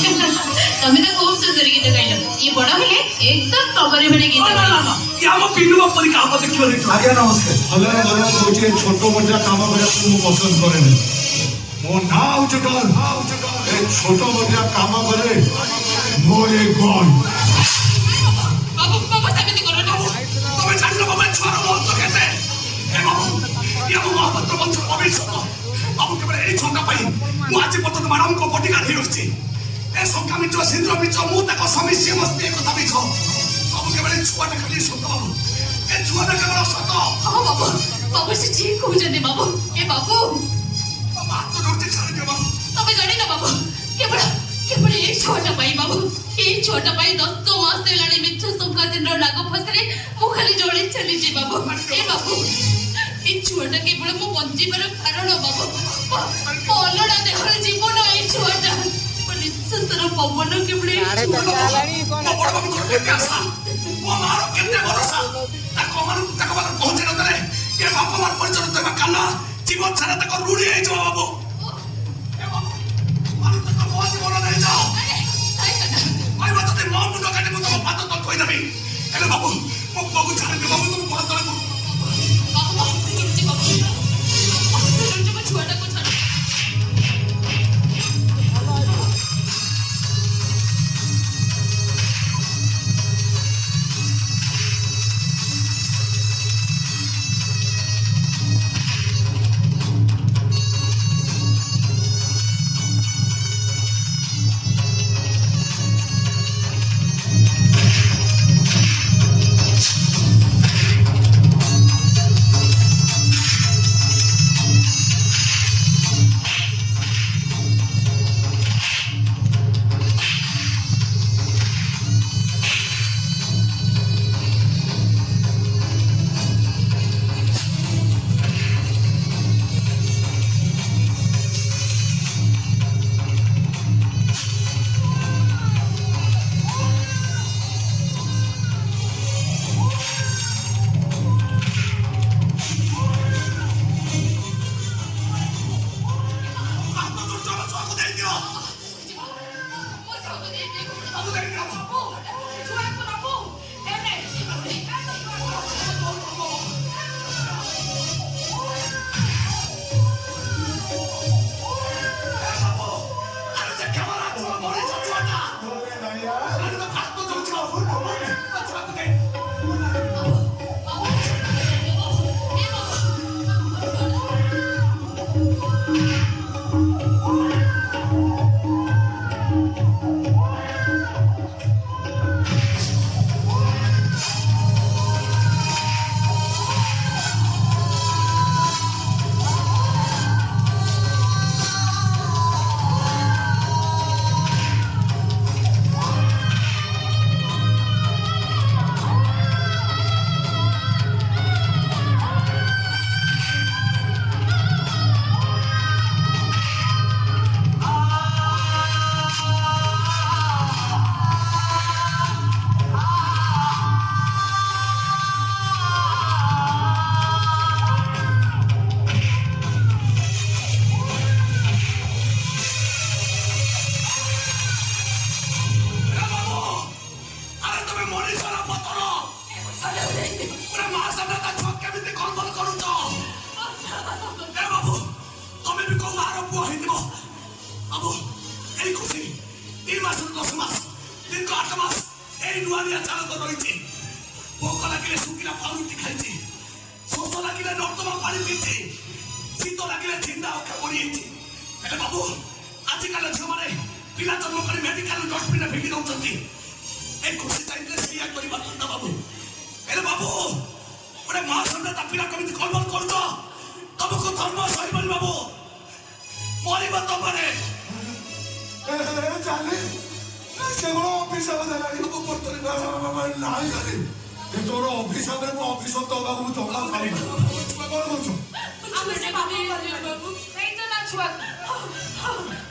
ତମେ ତ ଖୁବ ସୁନ୍ଦର ଗୀତ ଗାଇଲ। ଇଏ ବଡ ହେଲେ ଏକଦମ ତମରି ଭଳି ଗୀତ ଗାଇବ। ଇଏ ଆମ ପିଲୁଆ ପରିକା ହବ ଦେଖିବ ଦେଖିବ। ଆଜ୍ଞା ନମସ୍କାର। ଭଲରେ ଭଲ କହୁଛି, ଛୋଟ ମୋଟା କାମ କରିବାକୁ ମୁଁ ପସନ୍ଦ କରେନି। ମୋ ନାଁ ହଉଛି ଡନ୍। ଏ ଛୋଟ ମୋଟା କାମ କରେ ମୋର ଏ ଗନ୍। ବାବୁ ବାବୁ ସେମିତି କର ନା। ତମେ ଜାଣିଲ ବାବା ଛୁଆର ମହତ୍ଵ କେତେ? ଏ ବାବୁ ଇଏ ମୋ ମହାପାତ୍ର ବଂଶର ଭବିଷ୍ୟତ। ବାବୁ କେବଳ ଏଇ ଛଙ୍କା ପାଇଁ ମୁଁ ଆଜି ପର୍ଯ୍ୟନ୍ତ ମ୍ୟାଡମଙ୍କ ବଡିଗାର୍ଡ ହେଇ ରହିଛି। ଏ ଶଙ୍କା ମିଛ ସିନ୍ଦୁର ମିଛ ମୁଁ ତାଙ୍କ ସ୍ୱାମୀ ସିଏ ମସ୍ତି ଏ କଥା ମିଛ। ବାବୁ କେବଳ ଏ ଛୁଆଟା ଖାଲି ସତ ବାବୁ, ଏ ଛୁଆଟା କେବଳ ସତ। ହଁ ବାବୁ ବାବୁ ସେ ଠିକ କହୁଛନ୍ତି ବାବୁ। ଏ ବାବୁ ବାବା ହାତ ଧରୁଛି ଛାଡ଼ିଦିଅ ବାବୁ। ତମେ ଜାଣିନ ବାବୁ, କେବଳ କେବଳ ଏଇ ଛୁଆଟା ପାଇଁ ବାବୁ, ଏଇ ଛୁଆଟା ପାଇଁ 10 ମାସ ହେଲାଣି ମିଛ ଶଙ୍କା ଦିନର ଲାଗ ଫସରେ ମୁଁ ଖାଲି ଜଳି ଚାଲିଛି ବାବୁ। ଏ ବାବୁ এই ছুয়াটা কেবল মো বঞ্চিবার কারণ বাবু। অলড়া দেহর জীবন এই ছুয়াটা, নিঃশ্বাসর পবন কেবল এই ছুয়াটা। ମୋ ବଡ ବାବୁଙ୍କର କେତେ ଆଶା, ମୋ ମାର କେତେ ଭରସା, ତାଙ୍କ ମାନଙ୍କୁ ପହଞ୍ଚେଇ ନଦେଲେ ଏ ବାପା ମାର ପରିଚୟ ଦେବା କାନ ଜୀବନ ସାରା ତାଙ୍କ ରୁଢି ହେଇଯିବ ବାବୁ। ଏ ବାବୁ ମାନୁ ତାଙ୍କ ମୋ ଜୀବନ ନେଇଯାଅ। କହିବ ଯଦି ମୋ ମୁଣ୍ଡ କାଟି ମୁଁ ତମ ପାଦ ତଳ କହିଦେବି। ହେଲେ ବାବୁ ମୋ ପୁଅକୁ ଛାଡ଼ିବି ବାବୁ, ତମ ଗୋଡ଼ ତଳେ ମୁଁ বাবু বাবু চলছে বাবু, চলছে মো ছুয়াটাকে ছাড়। ବାବୁ ଦେଖିଲା ବାବୁ ଛୁଆକୁ ନବୁ ଏନେ ଆରେ ସେ କ୍ୟାମେରା ଛୁଆ ମରିଛ ଛୁଆଟା ଆରେ ତ ଭାତ ଦଉଛି ବାବୁ ଛୁଆକୁ ଦେଖ ଆରେ ତମେ ମଣିଷର ପତନ ପୁରା ମହାସାମ୍ନା ତା ଛୁଆ କେମିତି କଲବଲ କରୁଛ ଏ ବାବୁ ତମେ ବି କୋଉ ମାର ପୁଅ ହେଇଥିବ ବାବୁ ଏଇ ଖୁସି 3 ମାସରୁ 10 ମାସ ଦୀର୍ଘ 8 ମାସ ଏଇ ନୂଆଳିଆ ଚାଳକ ରହିଛି ଭୋକ ଲାଗିଲେ ଶୁଖିଲା ପାଉରୁଟି ଖାଇଛି ଶୋଷ ଲାଗିଲେ ନର୍ଦ୍ଦମା ପାଣି ପିଇଛି ଶୀତ ଲାଗିଲେ ଝିଣ୍ଡା ଅଖା ପଡ଼ିଯାଇଛି ହେଲେ ବାବୁ ଆଜିକାଲି ଝିଅମାନେ ପିଲା ଜନ୍ମ କରି ମେଡିକାଲ ଡଷ୍ଟବିନରେ ଫିଙ୍ଗି ଦଉଛନ୍ତି এই খুশি চাইলে সিয়া করিবা না বাবু এরে বাবু ওরে মা সন্তান তা পিলা কমিটি কলবল করছ তবকু ধর্ম সহিবনি বাবু মরিবা তোমারে ଚାଲେ ସେ କଣ ଅଫିସ ଦେଲାଣି বাবু পড়তরি ନାଇଁ ଜାଣି ଏ ତୋର ଅଭିଶାପରେ ମୁଁ ଅଫିସ ଦବାକୁ ମୁଁ ଜମା ଖାଇବି କଣ କରୁଛୁ ଆମେ ସେ ବାବୁ ବାବୁ ଏଇ ତ ନା ଛୁଆ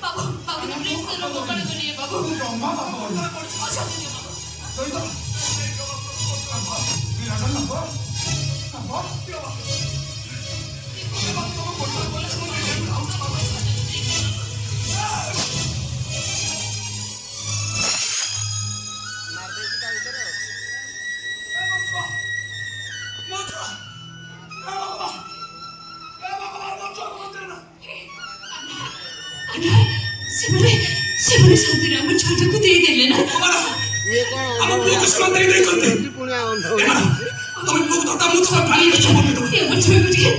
ବାବୁ ବାବୁ ପ୍ଲିଜ ସେ ରୋଗ କଣ କରିଏ ବାବୁ ତୁ ଜମା ବାପ ସହିତ ସେମାନେ ସତରେ ଆମ ଛୁଆଟାକୁ ଦେଇଦେଲେ ନା ଆମ ପୁଅକୁ ସେମାନେ ଦେଇଛନ୍ତି ତମେ ପୁଅକୁ ଧରିତା ମୁଁ ତମେ ପାଣି ରଖ ପକେଇଦେବ ଆମ ଛୁଆକୁ ଟିକେ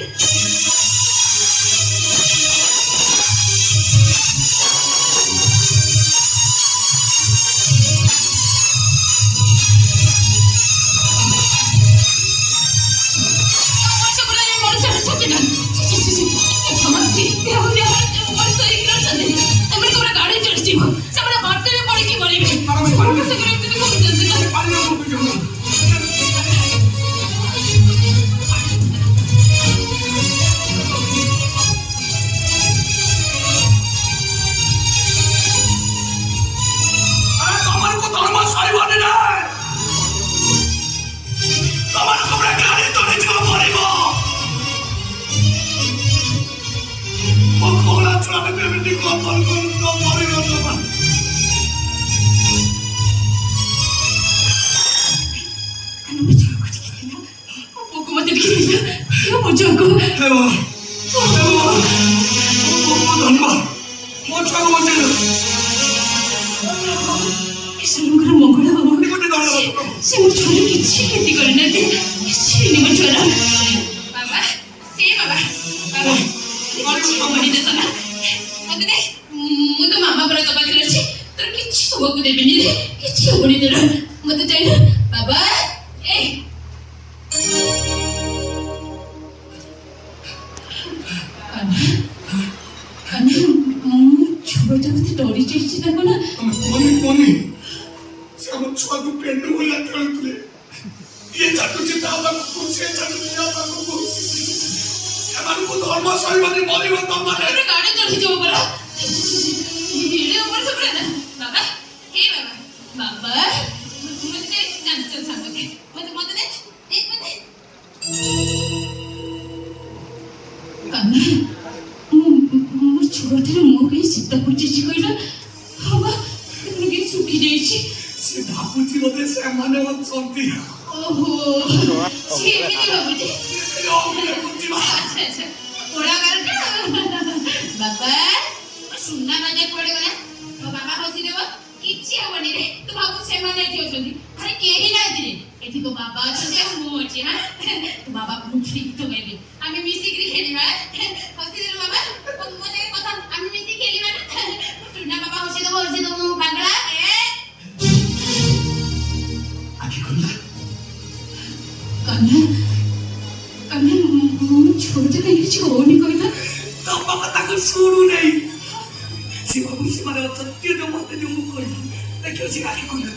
ଛୁଆଟିର ମୁହଁ କାହିଁ ଶୀତ ପଡ଼ିଯାଇଛି କହିଲ ହଁ ବା ଶୁଖି ଯାଇଛି ସେ ଭାବୁଛି ବୋଧେ ସେମାନେ ଅଛନ୍ତି ଓହୋ ସେ ଏମିତି ଭାବୁଛି ଆଚ୍ଛା ଓଡା କାରଟା ବାବା ସୁନା ବାଜା କୁଆଡେ ଗଲା ତୋ ବାବା ହସିଦେବ କିଛି ହବନି ରେ ତୁ ଭାବୁ ସେମାନେ ଏଠି ଅଛନ୍ତି ଆରେ କେହି ନାହାନ୍ତି ରେ ଏଠି ତୋ ବାବା ଅଛନ୍ତି ଆଉ ମୁଁ ଅଛି ହଁ ତୋ ବାବା ମୁଠି ଗୀତ ଗାଇବେ ଆମେ ମିଶିକିରି ଖେଳିବା ହସିଦେଲୁ ବାବା ମୋ ସାଙ୍ଗେ କଥା ଆମେ ମିଶିକି ଖେଳିବା ନା ସୁନା ବାବା ହସିଦେବ ମୁଁ ପାଗଳା ଆଖି ଖୋଲିଲା कन्या कन्या ମୁଁ ଛୋଟ ପାଇଁ କିଛି ହଉନି କହିଲା ତମ କଥାକୁ ଶୁଣୁ ନାହିଁ ସେ ଭାବୁଛି ସେମାନେ ଅଛନ୍ତି ଯେ ମତେ ଯୋଉ ମୁଁ କହିଲି ଦେଖିବ ସେ ଆଖି ଖୋଲିଲା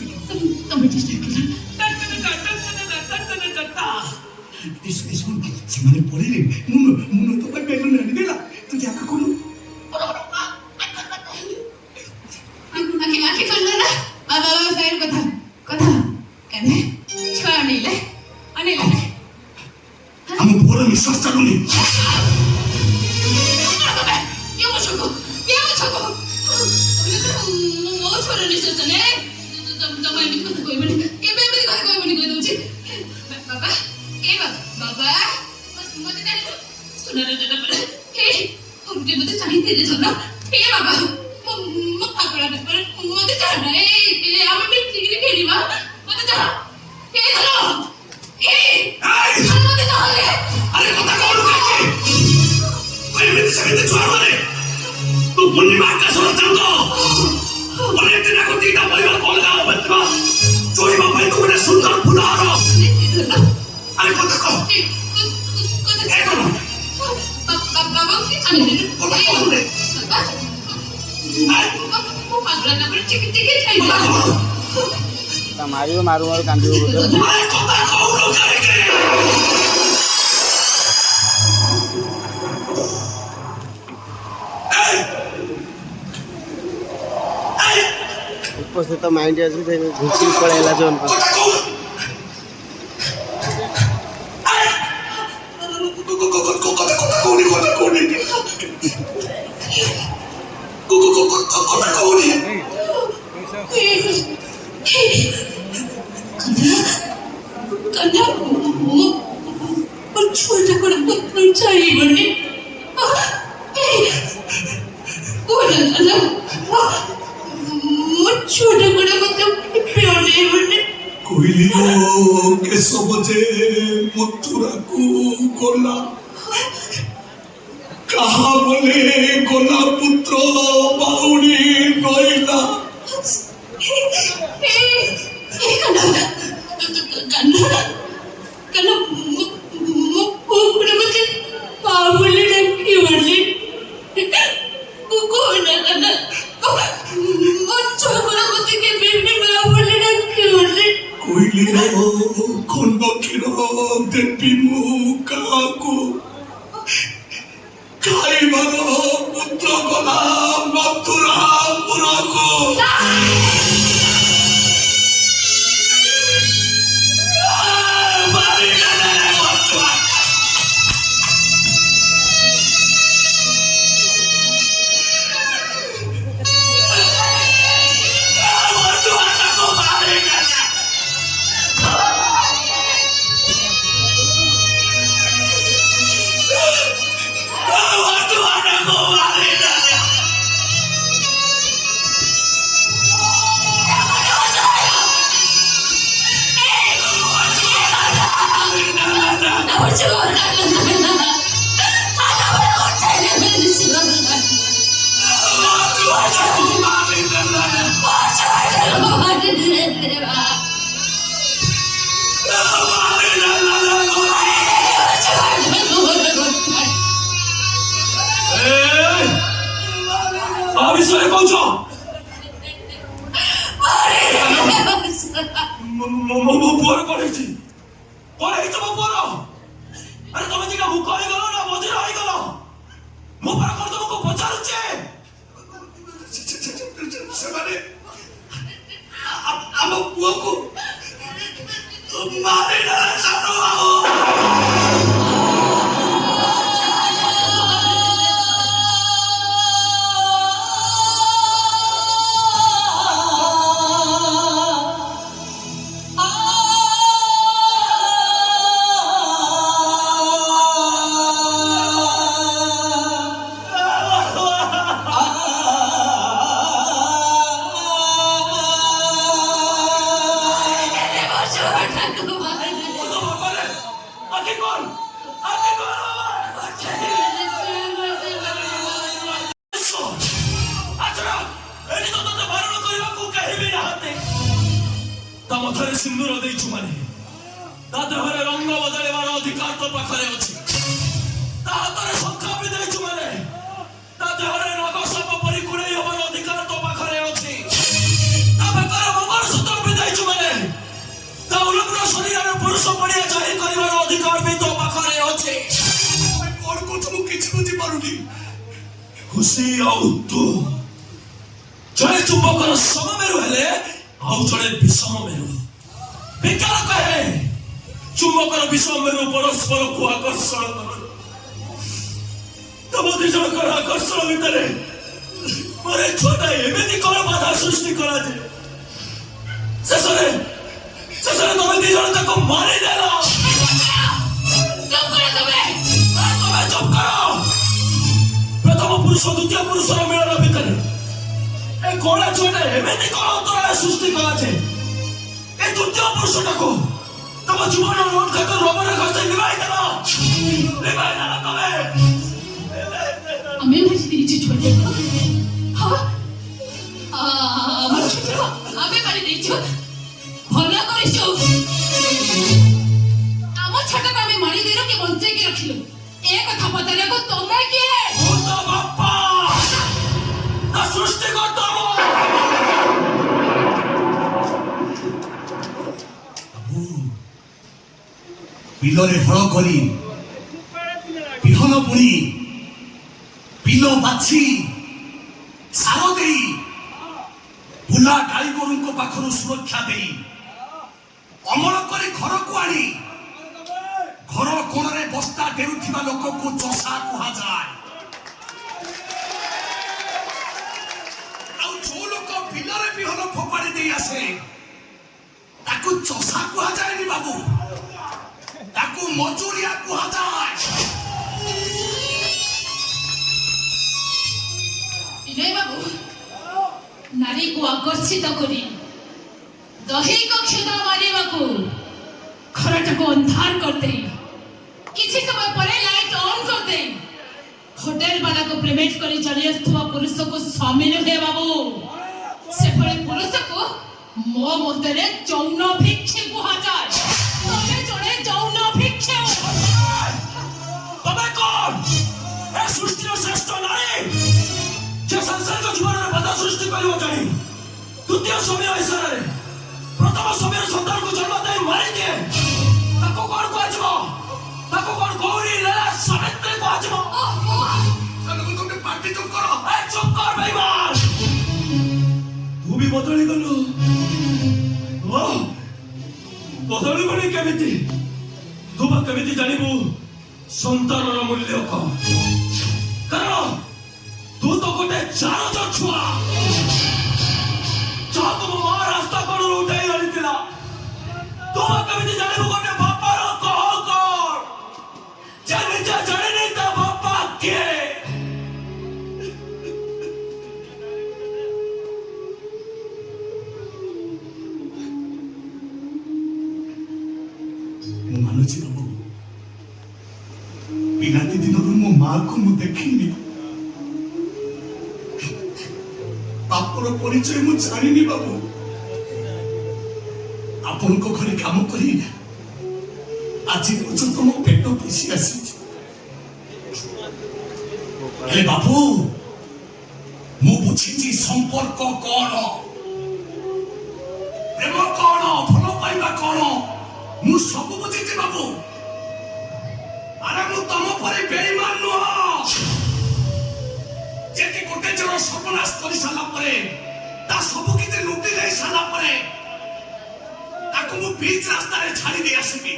ତମେ ଚେଷ୍ଟା କର ସେମାନେ ପଳେଇଲେ ମୁଁ ତ ପାଇଁ ବେଲୁନ ଆଣିଦେଲା ତୁ ଯାକ ଖୋଲୁ ଆଖି ଖୋଲିଲା ନା ବାବା ସାଇର କଥା କଥା କନ୍ୟା ଛୁଆ ଆଣିଲେ ଆମ ପୁଅର ନିଶ୍ୱାସ ଚାଲୁନି আরে কথা কও এମିତି ସେମିତି ଛୁଆ ମାନେ ତୁ ପୂର୍ଣ୍ଣିମା ଆକାଶର ଚାନ୍ଦ ଅନେକ ଦିନ ଆଗ ଦିଟା ପରିବାର ଅଲଗା ହେଉଥିବା ଚୋରିବା ପାଇଁ ତୁ ଗୋଟେ ସୁନ୍ଦର ଫୁଲହାର ଆରେ କଥା କହ ମାରିବ ମାରୁ ମାରୁ କାନ୍ଦିବ କଥା କହୁନ ଉପସ୍ଥିତ ମାଇଣ୍ଡ ଅଛି ଘୁଷି ପଳେଇଲା ଜୋନ୍ कन्या छोटा कोड़ा चाहिए बने कन्या छोटा कोड़ा मतलब प्योने बने कोइलियो केस बजे मथुरा को गला कहा बोले गला पुत्र बाउड़ी गइला खंडक्षीर देवी मुका खाइबार पुत्र गला मथुरापुर को विषय कौन मो पुअर करेछि करेछि मो पुअर अरे तमे जिका मुख होई गलो ना मझिर होई गलो मो पर कर तुमको पचारुचे से माने हम पुओ को मारे ना सानो आओ আগে কর আগে কর ଆଚ୍ଛା ଏଠି ତ ତତେ ବାରଣ କରିବାକୁ କେହି ବି ନାହାନ୍ତି ତା ମଥାରେ ସିନ୍ଦୁର ଦେଇଛୁ ମାନେ ତା ଦେହରେ ରଙ୍ଗ ବଦଳିବାର ଅଧିକାର ତୋ ପାଖରେ ଅଛି ତା ହାତରେ ଶଙ୍ଖ ବି ଦେଇଛୁ ମାନେ ତା ଦେହରେ ନାଗ ସାପ ପରି କୁଡ଼େଇ ହବାର ଅଧିକାର ତୋ ପାଖରେ ଅଛି ତା ବେକରେ ମଙ୍ଗଳସୂତ୍ର ବି ଦେଇଛୁ ମାନେ ତା ଉଲଗ୍ନ ଶରୀରରେ ପୁରୁଷ ପଡ଼ିଆ ଜାହିର କରିବାର ଅଧିକାର ବି ତୋ ପାଖରେ ଅଛି କଣ କହୁଛୁ ମୁଁ କିଛି ବୁଝିପାରୁନି ଖୁସି ଆଉ ତୁ ଜଣେ ଚୁମ୍ବକର ସମମେରୁ ହେଲେ ଆଉ ଜଣେ ବିଷମମେରୁ ବିଜ୍ଞାନ କହେ ଚୁମ୍ବକର ବିଷମମେରୁ ପରସ୍ପରକୁ ଆକର୍ଷଣ କରନ୍ତି ତମ ଦି ଜଣଙ୍କର ଆକର୍ଷଣ ଭିତରେ ମୋର ଏ ଛୁଆଟା ଏମିତି କଣ ବାଧା ସୃଷ୍ଟି କରାଯାଏ ଶେଷରେ ତମେ ଦି ଜଣ ତାକୁ ମାରିଦେଲ ତମେ ଚୁପ୍ କର ପ୍ରଥମ ପୁରୁଷ ଦ୍ୱିତୀୟ ପୁରୁଷର ମିଳନ ଭିତରେ ଏ କଳା ଛୁଆଟା ଏମିତି କଣ ଅନ୍ତରାୟ ସୃଷ୍ଟି କରାଯାଏ ଏ ଦ୍ୱିତୀୟ ପୁରୁଷଟାକୁ ତମ ଜୀବନର ଉତ୍କଟ ରୋଗରେ ଘଷି ନିଭାଇ ଦେଲ ତମେ ଆମେ ଭାଜି ଦେଇଛୁ ଛୋଟିଆକୁ ହଁ ଆମେ ମାରି ଦେଇଛୁ ଭଲ କରିଛୁ ଆମ ଛାଟକୁ ଆମେ ମାରି ଦେଇରୁ କି ବଞ୍ଚେଇକି ରଖିଲୁ ଏ କଥା ପଚାରିବାକୁ ତମେ କିଏ ବାପା ତା ସୃଷ୍ଟି କରିଦବ ବିଲରେ ହଳ କରି ବିହନ ବୁଣି ବିଲ ବାଛି ସାର ଦେଇ ବୁଲା ଗାଈ ଗୋରୁଙ୍କ ପାଖରୁ ସୁରକ୍ଷା ଦେଇ ଅମଳ କରି ଘରକୁ ଆଣି ଘର କୋଣରେ ବସ୍ତା ଡେରୁଥିବା ଲୋକକୁ ଚଷା କୁହାଯାଏ ଆଉ ଯୋଉ ଲୋକ ବିଲରେ ବିହନ ଫୋପାଡ଼ି ଦେଇ ଆସେ ତାକୁ ଚଷା କୁହାଯାଏନି ବାବୁ ତାକୁ ମଜୁରିଆ କୁହାଯାଏ ବିନୟ ବାବୁ ନାରୀକୁ ଆକର୍ଷିତ କରି ଦୈହିକ କ୍ଷୁଧା ମାରିବାକୁ ଘରଟାକୁ ଅନ୍ଧାର କରିଦେଇ କିଛି ସମୟ ପରେ ଲାଇଟ୍ ଅନ୍ କରିଦେଇ ହୋଟେଲ ବାଲାକୁ ପେମେଣ୍ଟ କରି ଚାଲି ଆସୁଥିବା ପୁରୁଷକୁ ସ୍ୱାମୀ ନୁହେଁ ବାବୁ ସେଭଳି ପୁରୁଷକୁ ମୋ ମତରେ ଯୌନ ଭିକ୍ଷି କୁହାଯାଏ ତମେ ଜଣେ ଯୌନ ଭିକ୍ଷୁ ତମେ କଣ ଏ ସୃଷ୍ଟିର ଶ୍ରେଷ୍ଠ ନାରୀ ଯେ ସାଂସାରିକ ଜୀବନରେ ବାଧା ସୃଷ୍ଟି କରିବ ଜାଣି ଦ୍ୱିତୀୟ ସମୟ ଇଶାରାରେ ପ୍ରଥମ ସମୟର ସନ୍ତାନକୁ ଜନ୍ମ ଦେଇ ମାରିଦିଏ ତାକୁ କଣ କୁହାଯିବ ତାକୁ କଣ ଗୌରୀ ଲୀଳା ସାବିତ୍ରୀ କୁହାଯିବ ତମେ ପାଟି ଚୁପ୍ କର ଚୁପ୍ କର ବେଇମାନ ତୁ ବି ବଦଳି ଗଲୁ ବଦଳିବନି କେମିତି ତୁ ବା କେମିତି ଜାଣିବୁ ସନ୍ତାନର ମୂଲ୍ୟ କଣ କାରଣ ତୁ ତ ଗୋଟେ ଚାରଜ ଛୁଆ ଯାହାକୁ ମୋ ମା ରାସ୍ତା କଡ଼ରୁ ଉଠାଇ ଆଣିଥିଲା ତୁ ବା କେମିତି ଜାଣିବୁ ଗୋଟେ ବାପାର କହ କଣ ଯେ ନିଜେ ଜାଣିନି ତା ବାପା କିଏ ମୁଁ ମାନୁଛି ବାବୁ ପିଲାଟି ଦିନରୁ ମୋ ମାଆକୁ ମୁଁ ଦେଖିନି ବାପର ପରିଚୟ ମୁଁ ଜାଣିନି ବାବୁ ଆପଣଙ୍କ ଘରେ କାମ କରି ଆଜି ପର୍ଯ୍ୟନ୍ତ ମୋ ପେଟ ପୋଷି ଆସିଛି ହେଲେ ବାବୁ ମୁଁ ବୁଝିଛି ସମ୍ପର୍କ କଣ ପ୍ରେମ କଣ ଭଲ ପାଇବା କଣ ମୁଁ ସବୁ ବୁଝିଛି ବାବୁ ଆରେ ମୁଁ ତମ ପରି ବେଇମାନ ନୁହଁ ଯେକି ଗୋଟେ ଜଣ ସର୍ବନାଶ କରି ସାରିଲା ପରେ ତା ସବୁ କିଛି ଲୁଟି ନେଇ ସାରିଲା ପରେ ତାକୁ ମୁଁ ବିଚ୍ ରାସ୍ତାରେ ଛାଡ଼ି ଦେଇ ଆସିବି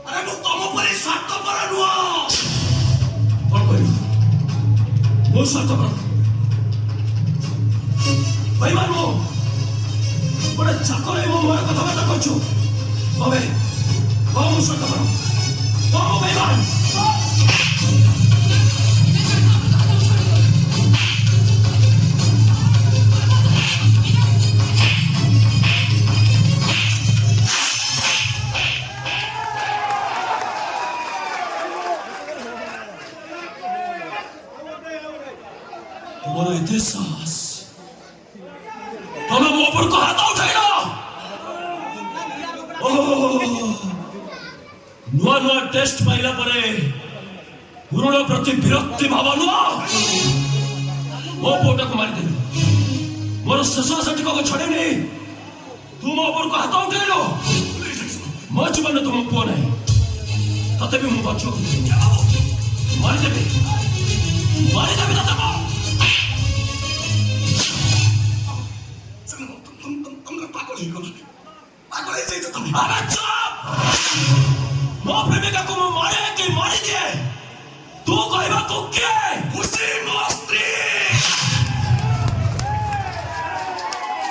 ଆରେ ମୁଁ ତମ ପରି ସ୍ୱାର୍ଥପର ନୁହଁ କଣ କହିଲ ମୁଁ ସ୍ୱାର୍ଥପର ବେଇମାନ ମୁଁ ଗୋଟେ ଚାକର ମୋ ମୁହଁରେ କଥାବାର୍ତ୍ତା କରୁଛୁ କବେ କଣ ମୁଁ ସ୍ୱାର୍ଥପର କଣ ବେଇମାନ ମୋ ଉପରକୁ ହାତ ଉଠାଇଲ। ନୂଆ ନୂଆ ଟେଷ୍ଟ ପାଇଲା ପରେ ପୁରୁଣ ପ୍ରତି ବିରକ୍ତି ଭାବ ନୁହଁ। ମୋ ପୁଅଟାକୁ ମାରିଦେଲୁ, ମୋର ଶେଷ ଆଶାଟିକୁ ଛଡ଼େଇ ନେଇ ତୁ ମୋ ଉପରକୁ ହାତ ଉଠାଇଲୁ। ମୋ ଜୀବନରେ ତୁମ ପୁଅ ନାହିଁ, ତଥାପି ମୁଁ ବଞ୍ଚ ମାରିଦେବି ତତେ ମୁଁ। ମୋ ପ୍ରେମିକାକୁ ମୁଁ ମାରେ କି ମାରିଦିଏ ତୁ କହିବାକୁ କିଏ? ଖୁସି ମୋ ସ୍ତ୍ରୀ,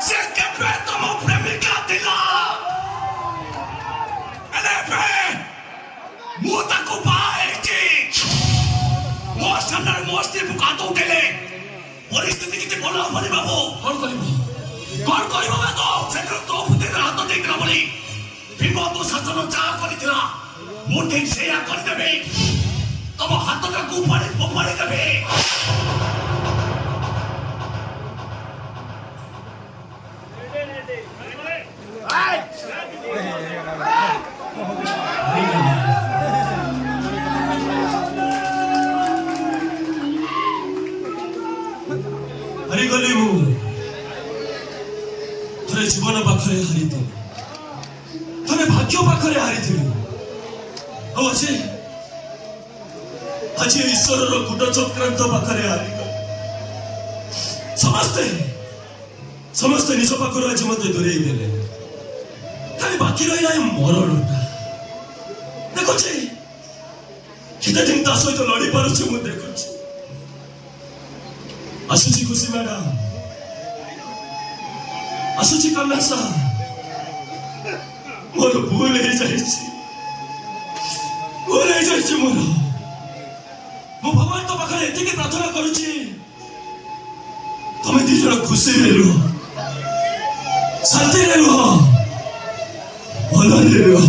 ସେ କେବେ ତମ ପ୍ରେମିକା ଥିଲା, ହେଲେ ଏବେ ମୁଁ ତାକୁ ବାହା ହେଇଛି। ମୋ ସାମ୍ନାରେ ମୋ ସ୍ତ୍ରୀକୁ ହାତ ଉଠେଇଲେ ପରିସ୍ଥିତି କିଛି ଭଲ ହବନି ବାବୁ। କଣ କରିବ ବେ ତ? ସେଥିରୁ ତୋ ବୁଦ୍ଧିରେ ହାତ ଦେଇଥିଲା ବୋଲି ଭୀମ ତୋ ଶାସନ ଯାହା କରିଥିଲା ମୁଁ ଠିକ ସେଇଆ କରିଦେବି। ତମ ହାତଟାକୁ ଫୋପାଡ଼ି ଦେବି। ହାରିଗଲି ମୁଁ, ଥରେ ଜୀବନ ପାଖରେ ହାରିଥିଲି, ଥରେ ଭାଗ୍ୟ ପାଖରେ ହାରିଥିଲି, ଆଉ ଆଜି ଈଶ୍ୱରର କୂଟ ଚକ୍ରାନ୍ତ ପାଖରେ ହାରିଗଲି। ସମସ୍ତେ ନିଜ ପାଖରୁ ଆଜି ମତେ ଦୂରେଇ ଦେଲେ, ଖାଲି ବାକି ରହିଲା ମରଣଟା। ଦେଖୁଛି କେତେ ଦିନ ତା ସହିତ ଲଢି ପାରୁଛି ମୁଁ ଦେଖୁଛି। ଆସୁଛି ଖୁସି ମ୍ୟାଡାମ, ଆସୁଛି କାନ୍ନା ସାର୍, ମୋର ଭୁଲ ହେଇଯାଇଛି ମୋର। ମୁଁ ଭଗବାନଙ୍କ ପାଖରେ ଏତିକି ପ୍ରାର୍ଥନା କରୁଛି ତମେ ଦି ଜଣ ଖୁସିରେ ରୁହ, ଶାନ୍ତିରେ ରୁହ, ଭଲରେ ରୁହ।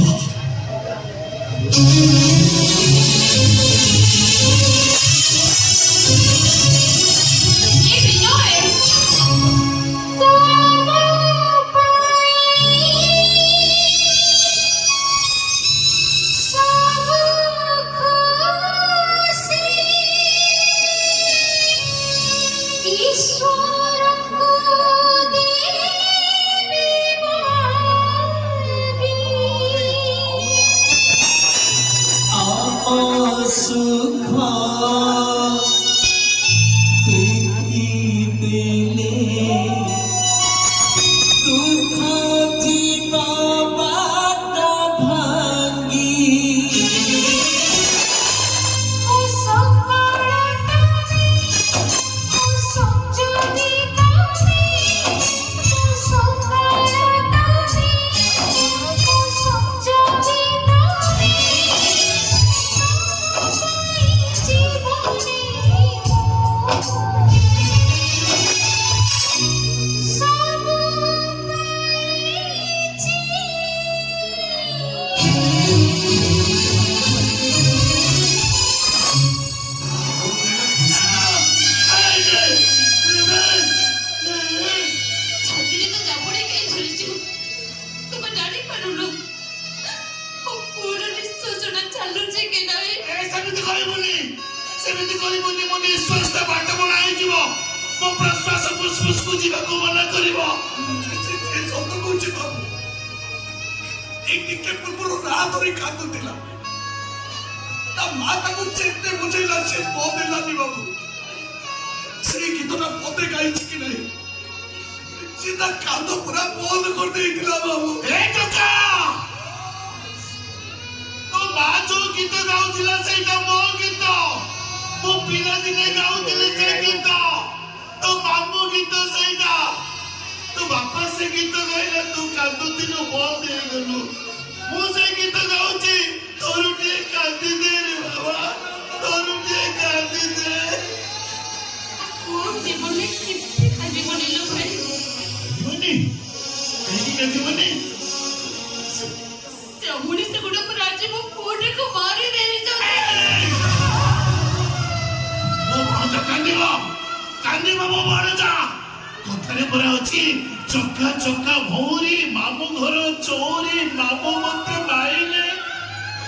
ଗାଁରେ ପରା ଅଛି ଚକା ଚକା ଭଉରୀ ମାମୁ ଘର ଚୋରି ମାମୁ ମତେ ମାଇଲେ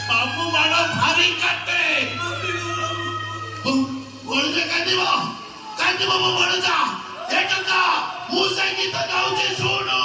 ମାମୁ ମାଡ଼ ଭାରି କାଟେ ବଣଜା କାନ୍ଦିବ ମୋ ବଣଜା ଏ ଟଙ୍କା ମୁଁ ସେ ଗୀତ ଗାଉଛି ଶୁଣୁ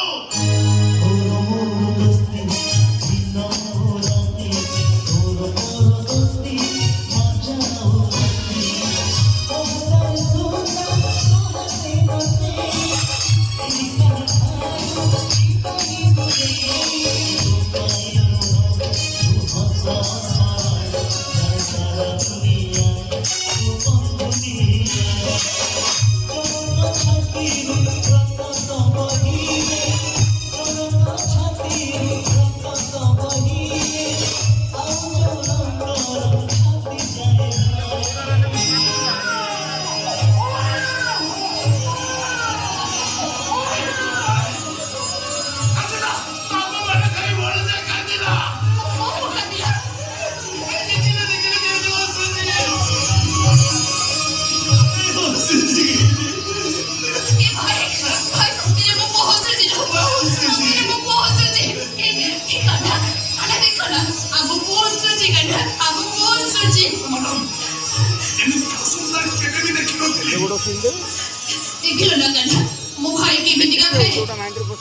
ଦେଖିଲ ନା କାହ୍ନା ମୋ ଭାଇ କେମିତିକା ଭାଇ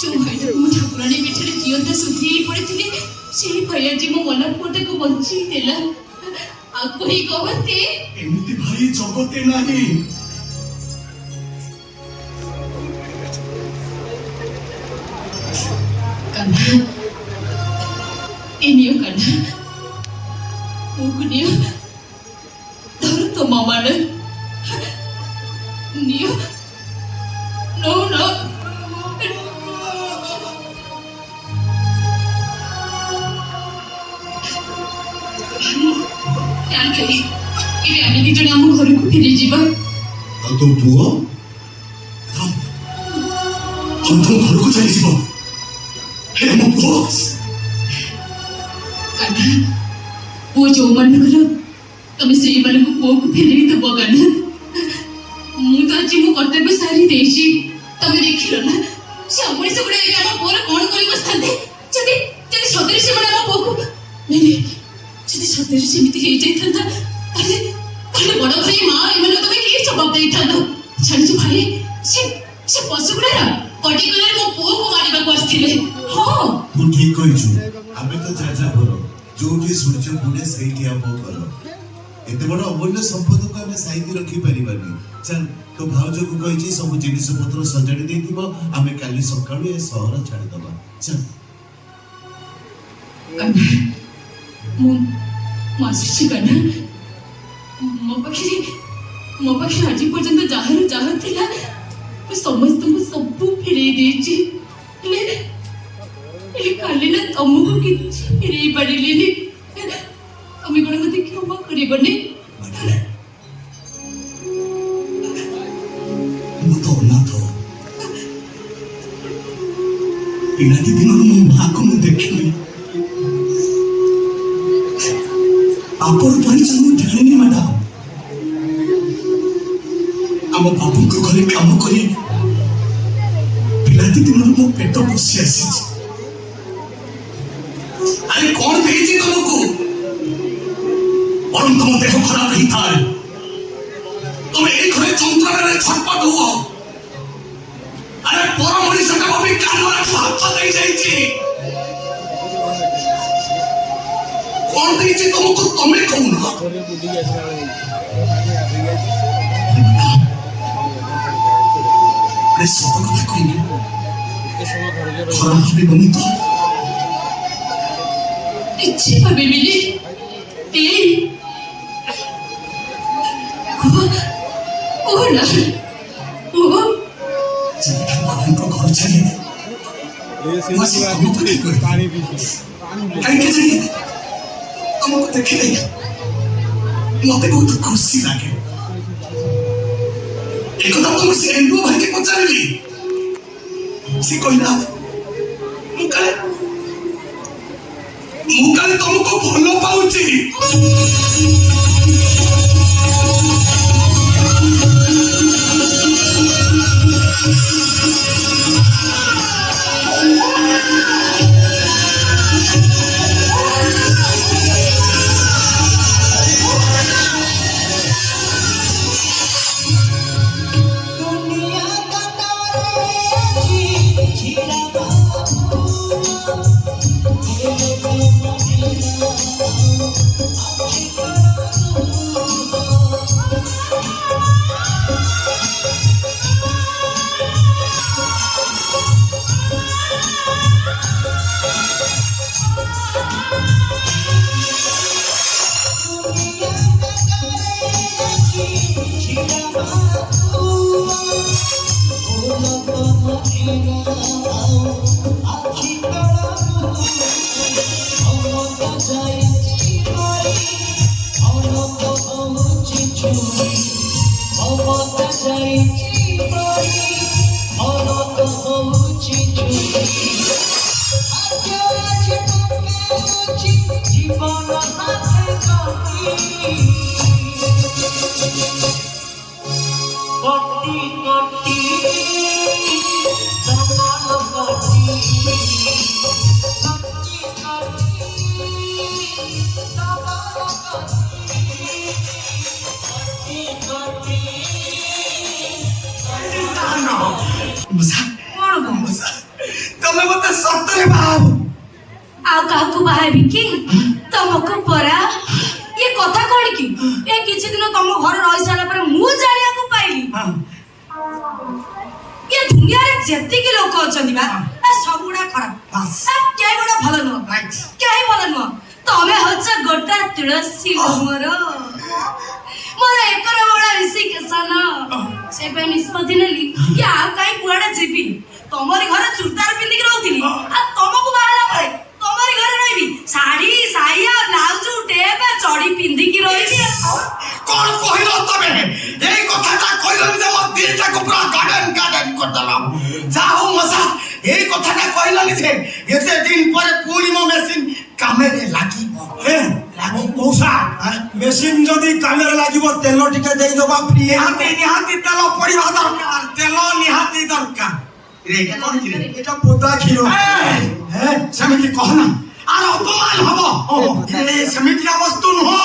ଯୋଉ ଭାଇଟା ମୁଁ ଠାକୁରାଣୀ ପିଠରେ ଜିଅନ୍ତା ସୁଧି ହେଇ ପଡିଥିଲି ସେଇ ଭାଇ ଆଜି ମୋ ମନ ପୁଅଟାକୁ ବଞ୍ଚେଇ ଦେଲା ଆକୁ ହିଁ କହନ୍ତି ଏମିତି ଭାଇ ଜଗତେ ନାହିଁ କାହ୍ନା ଏ ନିଅ କାହ୍ନା ମୁକୁ ନିଅ ଧର ତ ମାମାର ନିଅ No, no. ଜାଣିଥିଲି ଏବେ ଆମେ ଦି ଜଣ ଆମ ଘରକୁ ଫେରି ଯିବା ଆଉ ତୋ ପୁଅ ତମ ଘରକୁ ଚାଲିଯିବ ହେ ମୋ ପୁଅ କାହ୍ନା ପୁଅ ଯୋଉମାନଙ୍କର ତମେ ସେଇମାନଙ୍କୁ ପୁଅକୁ ଫେରେଇ ଦେବ କାହ୍ନା ମୁଁ ତ ଆଜି ମୋ କର୍ତ୍ତବ୍ୟ ସାରି ଦେଇଛି ତମେ ଦେଖିଲ ନା ସେ ଅମଣିଷ ଗୁଡା ଏବେ ଆମ ପୁଅର କଣ କରି ବସିଥାନ୍ତେ ଯଦି ଯଦି ସତରେ ସେମାନେ ଆମ ପୁଅକୁ ନାଇଁ ଯଦି ସତରେ ସେମିତି ହେଇଯାଇଥାନ୍ତା ତାହେଲେ ତାହେଲେ ବଡ ଭାଇ ମା ଏମାନଙ୍କୁ ତମେ କିଏ ଜବାବ ଦେଇଥାନ୍ତ ଜାଣିଛ ଭାଇ ସେ ପଶୁ ଗୁଡାର ପର୍ଟିକୁଲାର ମୋ ପୁଅକୁ ମାରିବାକୁ ଆସିଥିଲେ ହଁ ତୁ ଠିକ କହିଛୁ ଆମେ ତ ଯାଜା ଘର ଯୋଉଠି ସୂର୍ଯ୍ୟ ବୁଡେ ସେଇଠି ଆମ ଘର ଏତେ ବଡ ଅମୂଲ୍ୟ ସମ୍ପଦକୁ ଆମେ ସାଇତି ରଖିପାରିବାନି ଚାଲ ତୋ ଭାଉଜକୁ କହିଛି ସବୁ ଜିନିଷ ପତ୍ର ସଜାଡି ଦେଇଥିବ ଆମେ କାଲି ସକାଳୁ ଏ ସହର ଛାଡିଦବା ଚାଲ ମୁଁ ଆସୁଛି କାହ୍ନା ମୋ ପାଖରେ ଆଜି ପର୍ଯ୍ୟନ୍ତ ଯାହାର ଯାହା ଥିଲା ମୁଁ ସମସ୍ତଙ୍କୁ ସବୁ ଫେରେଇ ଦେଇଛି ହେଲେ କାଲି ନା ତମକୁ କିଛି ଫେରେଇ ପାରିଲିନି ତମେ କଣ ମତେ କ୍ଷମା କରିବନି ମୁଁ ତ ଅନାଥ ପିଲାଟି ଦିନରୁ ମୋ ମାଆକୁ ମୁଁ ଦେଖିଲି ଆପଣ ପରିଚୟ ମୁଁ ଜାଣିନି ମ୍ୟାଡାମ ଆମ ବାବୁଙ୍କ ଘରେ କାମ କରି ପିଲାଟି ଦିନରୁ ମୋ ପେଟ ପୋଷି ଆସିଛି ଆରେ କଣ ଦେଇଛି ତମକୁ ବରଂ ତମ ଦେହ ଖରାପ ହେଇଥାଏ ତମେ ଏଇ ଘରେ ଯନ୍ତ୍ରଣାରେ ଛଟପଟ ହୁଅ ଆରେ ପର ମଣିଷଟା ଭାବି କାନରେ ହାତ ଦେଇଯାଇଛି କଣ ଦେଇଛି ତମକୁ ତମେ କହୁନ ସତ କଥା କହିଲି ଖରାପ ଭାବିବନି ତ କିଛି ଭାବିବିନି ଏଇ କଣ ବାବୁଙ୍କ ଘର ଛାଡ଼ି କାହିଁକି ତମକୁ ଦେଖିଲେ ମତେ ବହୁତ ଖୁସି ଲାଗେ ଏକଥା ତ ମୁଁ ସେ ଏଣ୍ଡୁ ଭାଇକି ପଚାରିଲି ସେ କହିଲା ମୁଁ କାଳେ ତମକୁ ଭଲ ପାଉଛି କଣ ବା? ତମେ ମତେ ସତରେ ଭାବ ଆଉ କାହାକୁ ବାହାବି କି? ତମକୁ ପରା। ଏ କଥା କଣ କି? ଏ କିଛି ଦିନ ତମ ଘରେ ରହି ସାରିଲା ପରେ ମୁଁ ଜାଣିବାକୁ ପାଇଲି ଏ ଦୁନିଆରେ ଯେତିକି ଲୋକ ଅଛନ୍ତି ବା ସବୁଗୁଡା ଖରାପ। କେହି ଗୁଡା ଭଲ ନୁହଁ, କେହି ଭଲ ନୁହଁ। ତମେ ହଉଛ ଗୋଟା ତୁଳସୀ ମୋର ଏକର ବଡା ବେଶୀ କେଶନ। ସେପାଇଁ ନିଷ୍ପତ୍ତି ନେଲି କି ଆଉ କାହିଁ କୁଆଡେ ଯିବି। ତମରି ଘରେ ଚୁଡଦାର ପିନ୍ଧିକି ରହୁଥିଲି, ଆଉ ତମକୁ ବାହାରିଲା ପରେ ତମରି ଘରେ ରହିବି ଶାଢୀ ସାୟା ବ୍ଲାଉଜ ଟେପ ଚଢି ପିନ୍ଧିକି ରହିବି। କଣ କହିଲ ତମେ? ଏଇ କଥାଟା କହିଲନି ଯେ ମୋ ଦିଲଟାକୁ ପୁରା ଗାର୍ଡେନ କରିଦେଲ। ଯା ହଉ ମଶା, ଏଇ କଥାଟା କହିଲନି ଯେ ଏତେ ଦିନ ପରେ ପୁଣି ମୋ ମେସିନ କାମରେ ଲାଗିବ। ମଉସା ମେସିନ ଯଦି କାମରେ ଲାଗିବ ତେଲ ଟିକେ ଦେଇଦବା ଫ୍ରି। ନିହାତି ତେଲ ପଡିବା ଦରକାର, ତେଲ ନିହାତି ଦରକାର। ଏଇଟା କଣ କି? এটা পোতা କ୍ଷୀର। ସେମିତି କହନା, ଆର ଅପମାନ ହବ। ସେମିତିଆ ବସ୍ତୁ ନୁହଁ,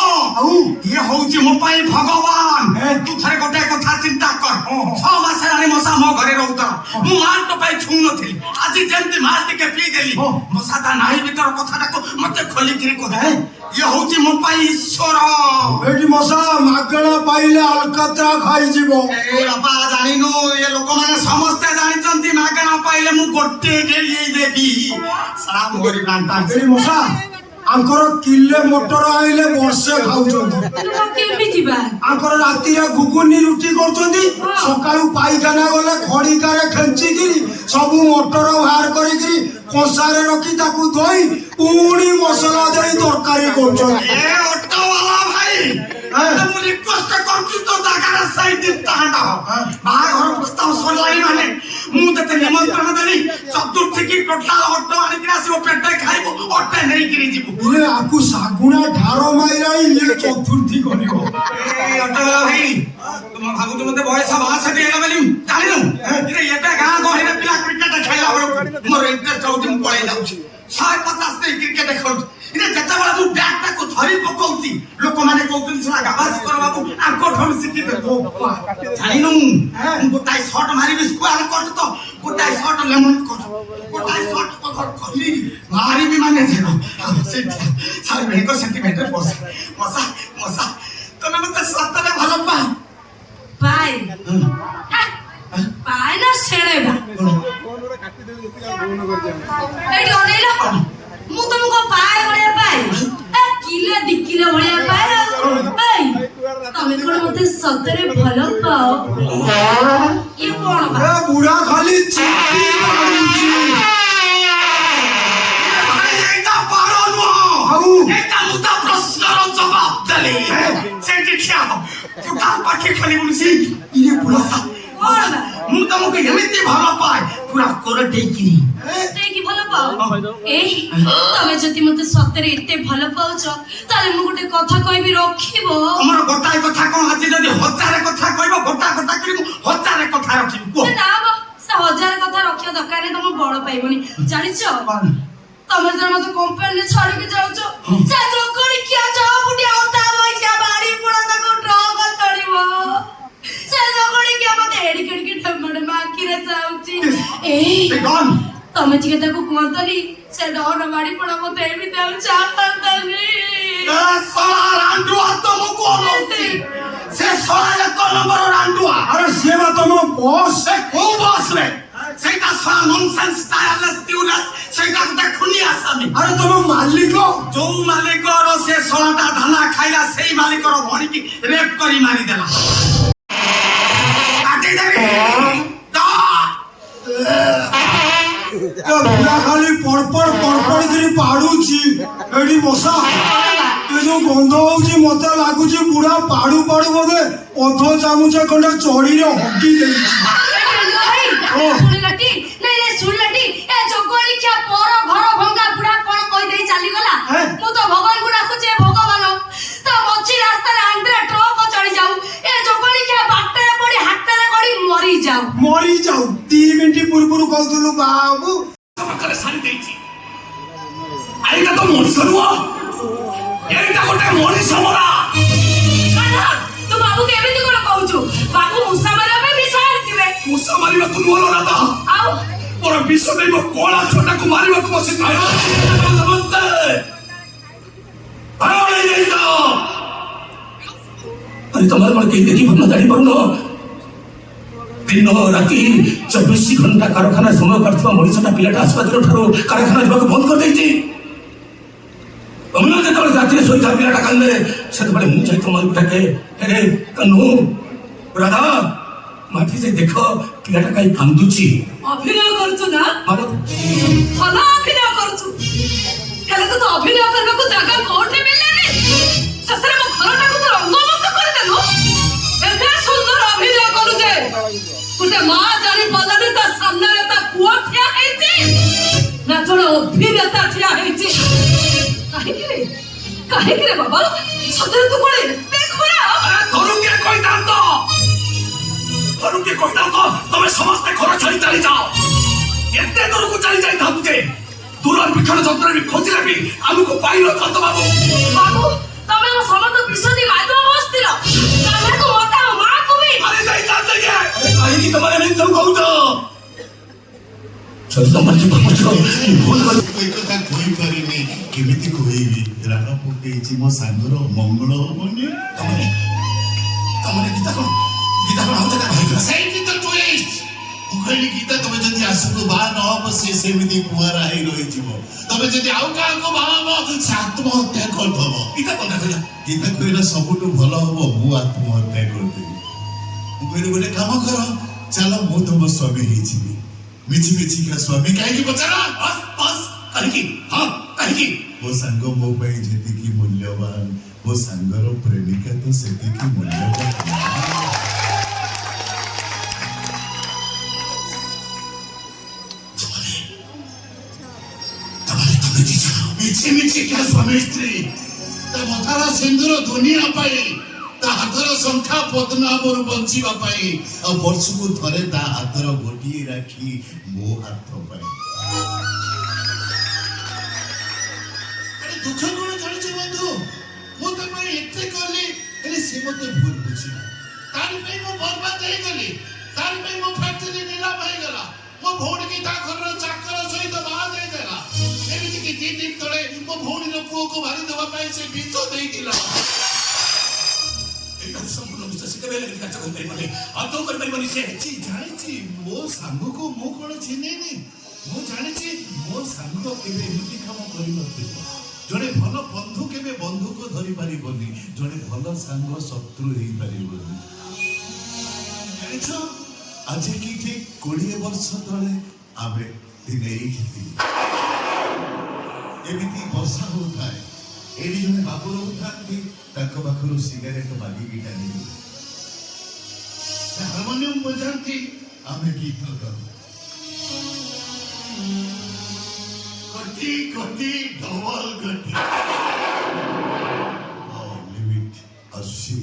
ଇଏ ହଉଛି ମୋ ପାଇଁ ଭଗବାନ। ତୁ ଥରେ ଗୋଟେ କଥା ଚିନ୍ତା କର। 6 ମାସ ହେଲାଣି ମଶା ମୋ ଘରେ ରହୁଥିଲା। ମୁଁ ମାଲ ତ ପାଇଁ ଛୁଁ ନଥିଲି। ଆଜି ଯେମିତି ମାଲ ଟିକେ ପିଇଦେଲି, ମଶା ତା ନାହି ଭିତର କଥାଟାକୁ ମତେ ଖୋଲିକିରି କହେ। ଇଏ ହଉଛି ମୋ ପାଇଁ ଈଶ୍ୱର। ଏଠି ମଶା ମାଗଣା ପାଇଲେ ଆଲକାତ୍ରା ଖାଇଯିବ। ଏ ବାପା ଜାଣିନୁ, ଏ ଲୋକମାନେ ସମସ୍ତେ ଜାଣିଛନ୍ତି ମାଗଣା ପାଇଲେ ମୁଁ ଗୋଟେ ଗେଳି ଦେବି। ସାରା ମୋରି ପ୍ରାଣଟା। ଏଠି ମଶା ଆଙ୍କର କିଲେ ମଟର ଆଇଲେ ବର୍ଷେ ଖାଉଛନ୍ତି। କେମିତି ବା? ଆଙ୍କର ରାତିରେ ଘୁଗୁନି ରୁଟି କରୁଛନ୍ତି, ସକାଳୁ ପାଇଖାନା ଗଲେ ଖଡିକାରେ ଖେଞ୍ଚିକିରି ସବୁ ମଟର ବାହାର କରିକିରି କଂସାରେ ରଖି ତାକୁ ଧୋଇ ପୁଣି ମସଲା ଦେଇ ତରକାରୀ କରୁଛନ୍ତି। ଏ ଅଟୋବାଲା ଭାଇ, ମୁଁ ରିକ୍ୱେଷ୍ଟ କରୁଛି ତୋ ଜାଗାରେ ସେଇଠି ଷ୍ଟାଣ୍ଡ। ବାହାଘର ପ୍ରସ୍ତାବ ସରିଲାଣି ମାନେ ମୁଁ ତତେ ନିମନ୍ତ୍ରଣ ଦେଲି, ଚତୁର୍ଥୀକି ଟୋଟାଲ ଅଟୋ ଆଣିକିରି ଆସିବ, ପେଟେ ଖାଇବ, ଅଟେ ନେଇକିରି ଯିବୁ। ଆକୁ ଶାଗୁଣା ଢାର ମାଇଲାଣି, ଇଏ ଚତୁର୍ଥୀ କରିବ। ଏ ଅଟୋବାଲା ଭାଇ, ତୁମ ଭାବୁଛୁ ମତେ ବୟସ 62 ହେଲା ବୋଲି ଜାଣିନୁ? ଏବେ ଗାଁ ଗହଳିରେ ପିଲା କ୍ରିକେଟ ଖେଳିଲା ବେଳକୁ ମୋର ଇଣ୍ଟରେଷ୍ଟ ହଉଛି, ମୁଁ ପଳେଇ ଯାଉଛି। 150 ଦେଇ କ୍ରିକେଟ ଖେଳୁଛି। ଯେତେବେଳେ ମୁଁ ବ୍ୟାଟଟାକୁ ଧରି ପକଉଛି, ଲୋକମାନେ କହୁଛନ୍ତି ଶୁଣା ଗାଭାସ୍କର ବାବୁ ଆଙ୍କଠାରୁ ଶିଖିବେ। ଜାଣିନୁ, ମୁଁ ଗୋଟାଏ ସଟ୍ ମାରିବି ସ୍କୋୟାର କଟ୍, ତ ଗୋଟାଏ ସଟ୍ ଲେମନ କଟ୍, ଗୋଟାଏ ସଟ୍ କହିଲି ମାରିବି ମାନେ ଛାଡ଼ିବେଣିକ ସେଣ୍ଟିମେଣ୍ଟରେ ବସା ମଶା ମଶା। ତମେ ମତେ ସତରେ ଭଲ ପାଅ? ପାଏ ପାଏ ନା ସେଣେବା। ଏଇଠି ଅନେଇଲ, ମୁଁ ତମକୁ ପାଏ ଭଳିଆ ପାଏ, କିଲେ 2 କିଲୋ ଭଳିଆ ପାଏ। ତମେ କଣ ମତେ ସତରେ ଭଲ ପାଅ? ଇଏ କଣ ବା? ବୁଢା ଖାଲି ଚିଠି ମାରୁଛି। ଏଇଟା ପାର ନୁହଁ, ଏଇଟା ମୁଁ ତା ପ୍ରଶ୍ନର ଜବାବ ଦେଲି। ସେଇଠି ଠିଆ ହ, ତୁ ତା ପାଖେ ଖାଲି ବୁଲୁଛି। ଇଏ ବୁଢା ମୁଁ ତମକୁ ଏମିତି ଭଲ ପାଏ, ପୁରା କୋର ଟେକିରି ଦେଇକି ଭଲ ପାଅ। ଏଇ ତମେ ଯଦି ମତେ ସତରେ ଏତେ ଭଲ ପାଉଛ, ତାହେଲେ ମୁଁ ଗୋଟେ କଥା କହିବି, ରଖିବ? ତମର ଗୋଟାଏ କଥା କଣ? ଆଜି ଯଦି 1000 କଥା କହିବ, ଗୋଟା ଗୋଟା କରି ମୁଁ 1000 କଥା ରଖିବି। କୁହ। ନା ବା, से हजार कथा रखिया दरकार नहीं तुम बड़ पाइबनी जानिछ तमे जर मत कंपनी छाड़ी के जाउछ से जोकड़ी किया जाओ बुटिया होता होइया बाड़ी पुड़ा तको ट्रक चढ़िबो से जोकड़ी किया मत एडी केडी ठमड माकी रे जाउची ए तमे चिके ताको कोंतनी से डोन बाड़ी पुड़ा मत एबी देउ चाहतनी साला रांडुआ तुम कौन होती से साला एक नंबर रांडुआ अरे सेवा तुम बॉस से को बॉस रे सेटा साला नॉनसेंस स्टाइललेस ट्यूनस सेटा देखुनी आसामी अरे तुम मालिक जो मालिक रो से सोनाटा धाना खाइला सेई मालिक रो भणी की रेप करी मारी देला काटी देबी बुढ़ा खाली पड़पड़ करी पाड़ुची एडी बसा ये जो गंध होउची मते लागुची बुढ़ा पाड़ू बोदे अध चामुच खंडे चढ़ी रे हकी देइची सुनिलाटी नहीं रे सुनिलाटी ए जोगोली क्या पोर घर भंगा बुढ़ा कोन कहि देई चाली गला मु तो भगवान गुडा को जे भगवान तो मच्छी रास्ता रे आंध्र ट्रक चढ़ी जाऊ ए जोगोली क्या बाटे पड़ी हाथ रे गड़ी मरी जाऊ 3 मिनिट पूर्व कहतलु बाबू समकरे सारी देइची आइला तो मनुष्य एटा गोटे मनुष्य मरा काना तू बाबू के एबे कोन कहूछु बाबू मुसा मारे पे विषय दिबे मुसा मारिबा तू बोलो ना तो आउ और विश्व नहीं वो कोला छोटा को मारिबा को बसे आयो समझते आयो नहीं जाओ अरे तुम्हारे मन के देखी भरना दाढ़ी भरनो दिन राति 24 घंटा कारखाना समय करथवा मनीषटा पिलाटा अस्पताल ठारो कारखाना जबाक बंद कर देइची तुमने जेतबे राति सोइता पिलाटा कांदे सेतबे मु जाई तुम पिटाके हे कन्नू राधा माथि से देखो पिलाटा काई कांदुची अभिनय करछु ना मानो भला अभिनय करछु हेले तो अभिनय करबा को जगह कोठे मिलले रे ससरे मो घरटा को तो रंगमंच कर देलो एते सुंदर अभिनय करू जे गुटे मां जानी बदनी ता सामने ता पुआ ठिया हेची ना थोड़ा अभिनेता ठिया हेची काहे रे बाबा सदर तू कोड़े देखो ना अरे धरुके कोई दांतो धरुके कोई दांतो तमे समस्त घर छाड़ी चली जाओ एते दूर को चली जाई था तुझे दूर बिखर जंत्र भी खोजले भी हमको पाइलो था तो बाबू तमे वो समस्त विश्वदी माधव बसतिलो काहे को मता मां को भी अरे नहीं जानते ये अरे काहे की तुम्हारे नहीं सब कहू तो चल तो मत भूल कर कोई कथा कोई पारिनी केमिति कहइबी राणा पुटेची मो सांगर मंगल होबनी तमने गीता को हम जगह भाई सही तो ट्विस्ट उखैली गीता तमे जदी आसुको बा न हो से सेमिति कुआरा ही रहि जिवो तमे जदी आउ का को बाबा आत्महत्या कर दबो गीता कोन कहला गीता कहला सबटु भलो होबो मु आत्महत्या कर देबी उखैली बोले काम करो चलो मु तुम स्वामी ही जीवी मिची मिची का स्वामी काहे की बचारा बस कहीं की हां कहीं की वो संग मो पई जेति की मूल्यवान वो संगर प्रेमिका तो सेति की मूल्यवान मिची मिची क्या स्वामी स्त्री ता मथारा सिंदूर दुनिया पाई ता हाथर संख्या पद्मनाभर बंचिबा पाई आ वर्षକୁ थरे ता हाथर गोटिए राखी मो हाथ पाई अरे दुख कोन चलछि बंधु मो त पई एते कली एले से मते भूल बुझी तार पई मो बर्बाद हे गली तार पई मो फैक्ट्री नीला पाई गला मो भौणी की ता घर चाकर सहित बाहा दे देला एमिति की 3 दिन तळे मो भौणी रो पुओ को मारी देबा पाई से बीतो देई दिला संपूर्ण विश्वास के बेले का चको करी माने आ तो कर परि मनी से छी जानि छी मो सांग को मो कोन चिने नी मो जानि छी मो सांग केबे एमिति काम करि नथि जने भलो बंधु केबे बंधु को धरि पारिबोनी जने भलो सांग शत्रु हेई पारिबोनी जानि छ आज की ठीक 20 वर्ष तळे आबे दिने एठी एमिति बसा होताय एडी जने बाबू होतांती ताको पाखरु सिगारेट मागी टानी हारमोनियम बजाती आमे गीत गाऊ कटी कटी डबल कटी लिमिट 80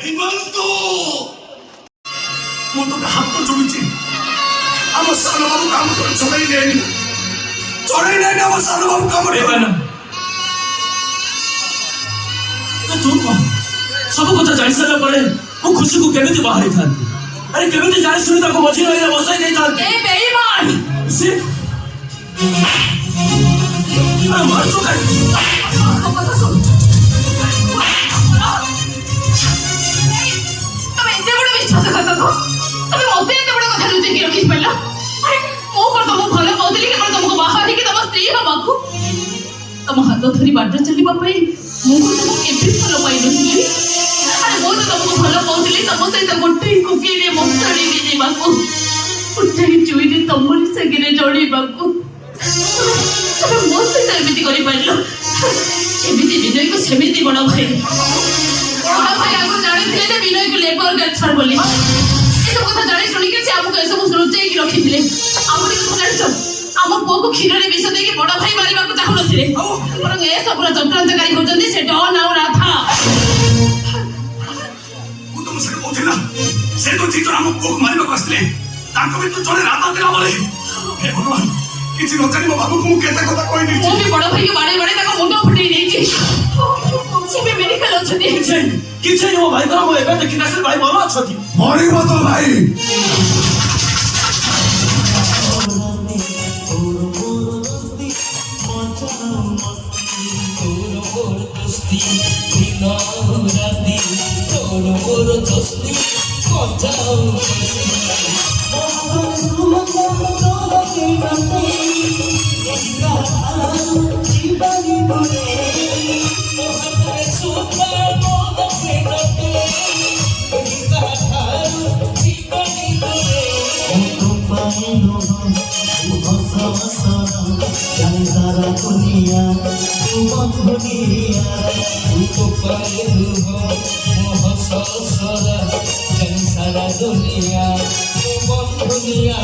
ହେମନ୍ତ ମୁଁ ତୋତେ ହାତ ଯୋଡୁଛି ଆମ ସାନ ବାବୁ କାମ କରି ଚଳେଇ ନେନି ଆମ ସାନ ବାବୁ କାମ ତୁ କହ ସବୁ କଥା ଜାଣି ସାରିଲା ପରେ ମୁଁ ଖୁସିକୁ କେମିତି ବାହାରିଥାନ୍ତି ଆରେ କେମିତି ଜାଣି ଶୁଣି ତାକୁ ମଝି ରହିଲେ ବସାଇ ଦେଇଥାନ୍ତି ଏ ବେଇମାନ ସେ ଆରେ ମାରୁଛୁ କାହିଁକି ମୋ କଥା ଶୁଣ ତମେ ଏତେ ବଡ଼ ବିଶ୍ୱାସଘାତକ ତମେ ମତେ ଏତେ ବଡ଼ କଥା ଲୁଚେଇକି ରଖିଛି ପାରିଲ ଆରେ ମୁଁ କଣ ତମକୁ ଭଲ ପାଉଥିଲି କେବଳ ତମକୁ ବାହା ହେଇକି ତମ ସ୍ତ୍ରୀ ହବାକୁ ତମ ହାତ ଧରି ବାଟ ଚାଲିବା ପାଇଁ ମୁଁ କଣ ତମକୁ କେବେ ଭଲ ପାଇନଥିଲି ଆରେ ମୁଁ ତ ତମକୁ ଭଲ ପାଉଥିଲି ତମ ସହିତ ଗୋଟେ କୁକିରେ ମଶାଣିରେ ଯିବାକୁ ଗୋଟେ ଚୁଇରେ ତମରି ସାଙ୍ଗରେ ଜଳିବାକୁ ତମେ ମୋ ସହିତ ଏମିତି କରିପାରିଲ ଯେମିତି ବିନୟକୁ ସେମିତି ବଡ଼ ଭାଇ ଆଗରୁ ଜାଣିଥିଲେ ଯେ ବିନୟକୁ ଲେବର ଗାର୍ଡ ବୋଲି ଏସବୁ କଥା ଜାଣି ଶୁଣିକି ସେ ଆମକୁ ଏସବୁ ଲୁଚେଇକି ରଖିଥିଲେ ଆଉ ଗୋଟେ କଥା ଜାଣିଛ ଆମ ପୁଅକୁ କ୍ଷୀରରେ ବିଷ ଦେଇକି ବଡ଼ ଭାଇ ମାରିବାକୁ ଚାହୁଁନଥିଲେ ବରଂ ଏସବୁର ଚକ୍ରାନ୍ତକାରୀ ହଉଛନ୍ତି ସେ ଡନ୍ ଆଉ ରାଧା ମୁଁ ତମ ସେଠି କହୁଥିଲି ନା ସେ ତ ଦି ଜଣ ଆମ ପୁଅକୁ ମାରିବାକୁ ଆସିଥିଲେ ତାଙ୍କ ଭିତରୁ ଜଣେ ରାଧା ଥିଲା ବୋଲେ ହେ ଭଗବାନ କିଛି ନ ଜାଣି ମୋ ବାବୁକୁ ମୁଁ କେତେ କଥା କହିଦେଇଛି ମୁଁ ବି ବଡ଼ ଭାଇକୁ ବାଡ଼େଇ ବାଡ଼େଇ ତାଙ୍କ ମୁଣ୍ଡ ଫୁଟେଇ ଦେଇଛି ସେ ବି ମେଡିକାଲ ଅଛନ୍ତି କିଛି ମୋ ଭାଇଙ୍କର ମୁଁ ଏବେ ଦେଖିକି ଆସିଲି ଭାଇ ଭଲ ଅଛନ୍ତି ମରିବ ତ ଭାଇ सारा दुनिया सारा दुनिया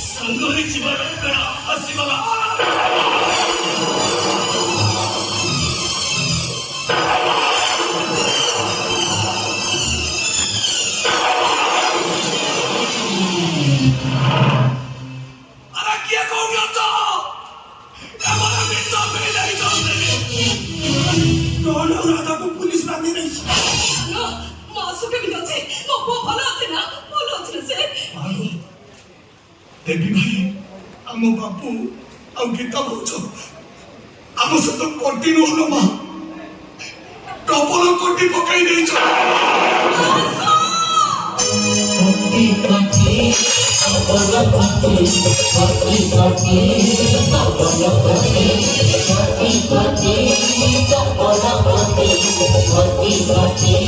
ସାଙ୍ଗରେ ଯିବା ଦରକାର ଆସିଗଲା अरे क्या कहोगे तो हमारा मित्र मेरे नहीं जानते ଡନ୍ ଆଉ ରାଧାକୁ ପୁଲିସ ବାନ୍ଧି ନେଇଛି ମାସୁ କେମିତି ଅଛି ମୋ ପୁଅ ଭଲ ଅଛି ନା ସେ देवी भाई आम बापू आ गीता भाज आम सहित कंटिन्यू हल मा डबल कोटी पकई देछ Pati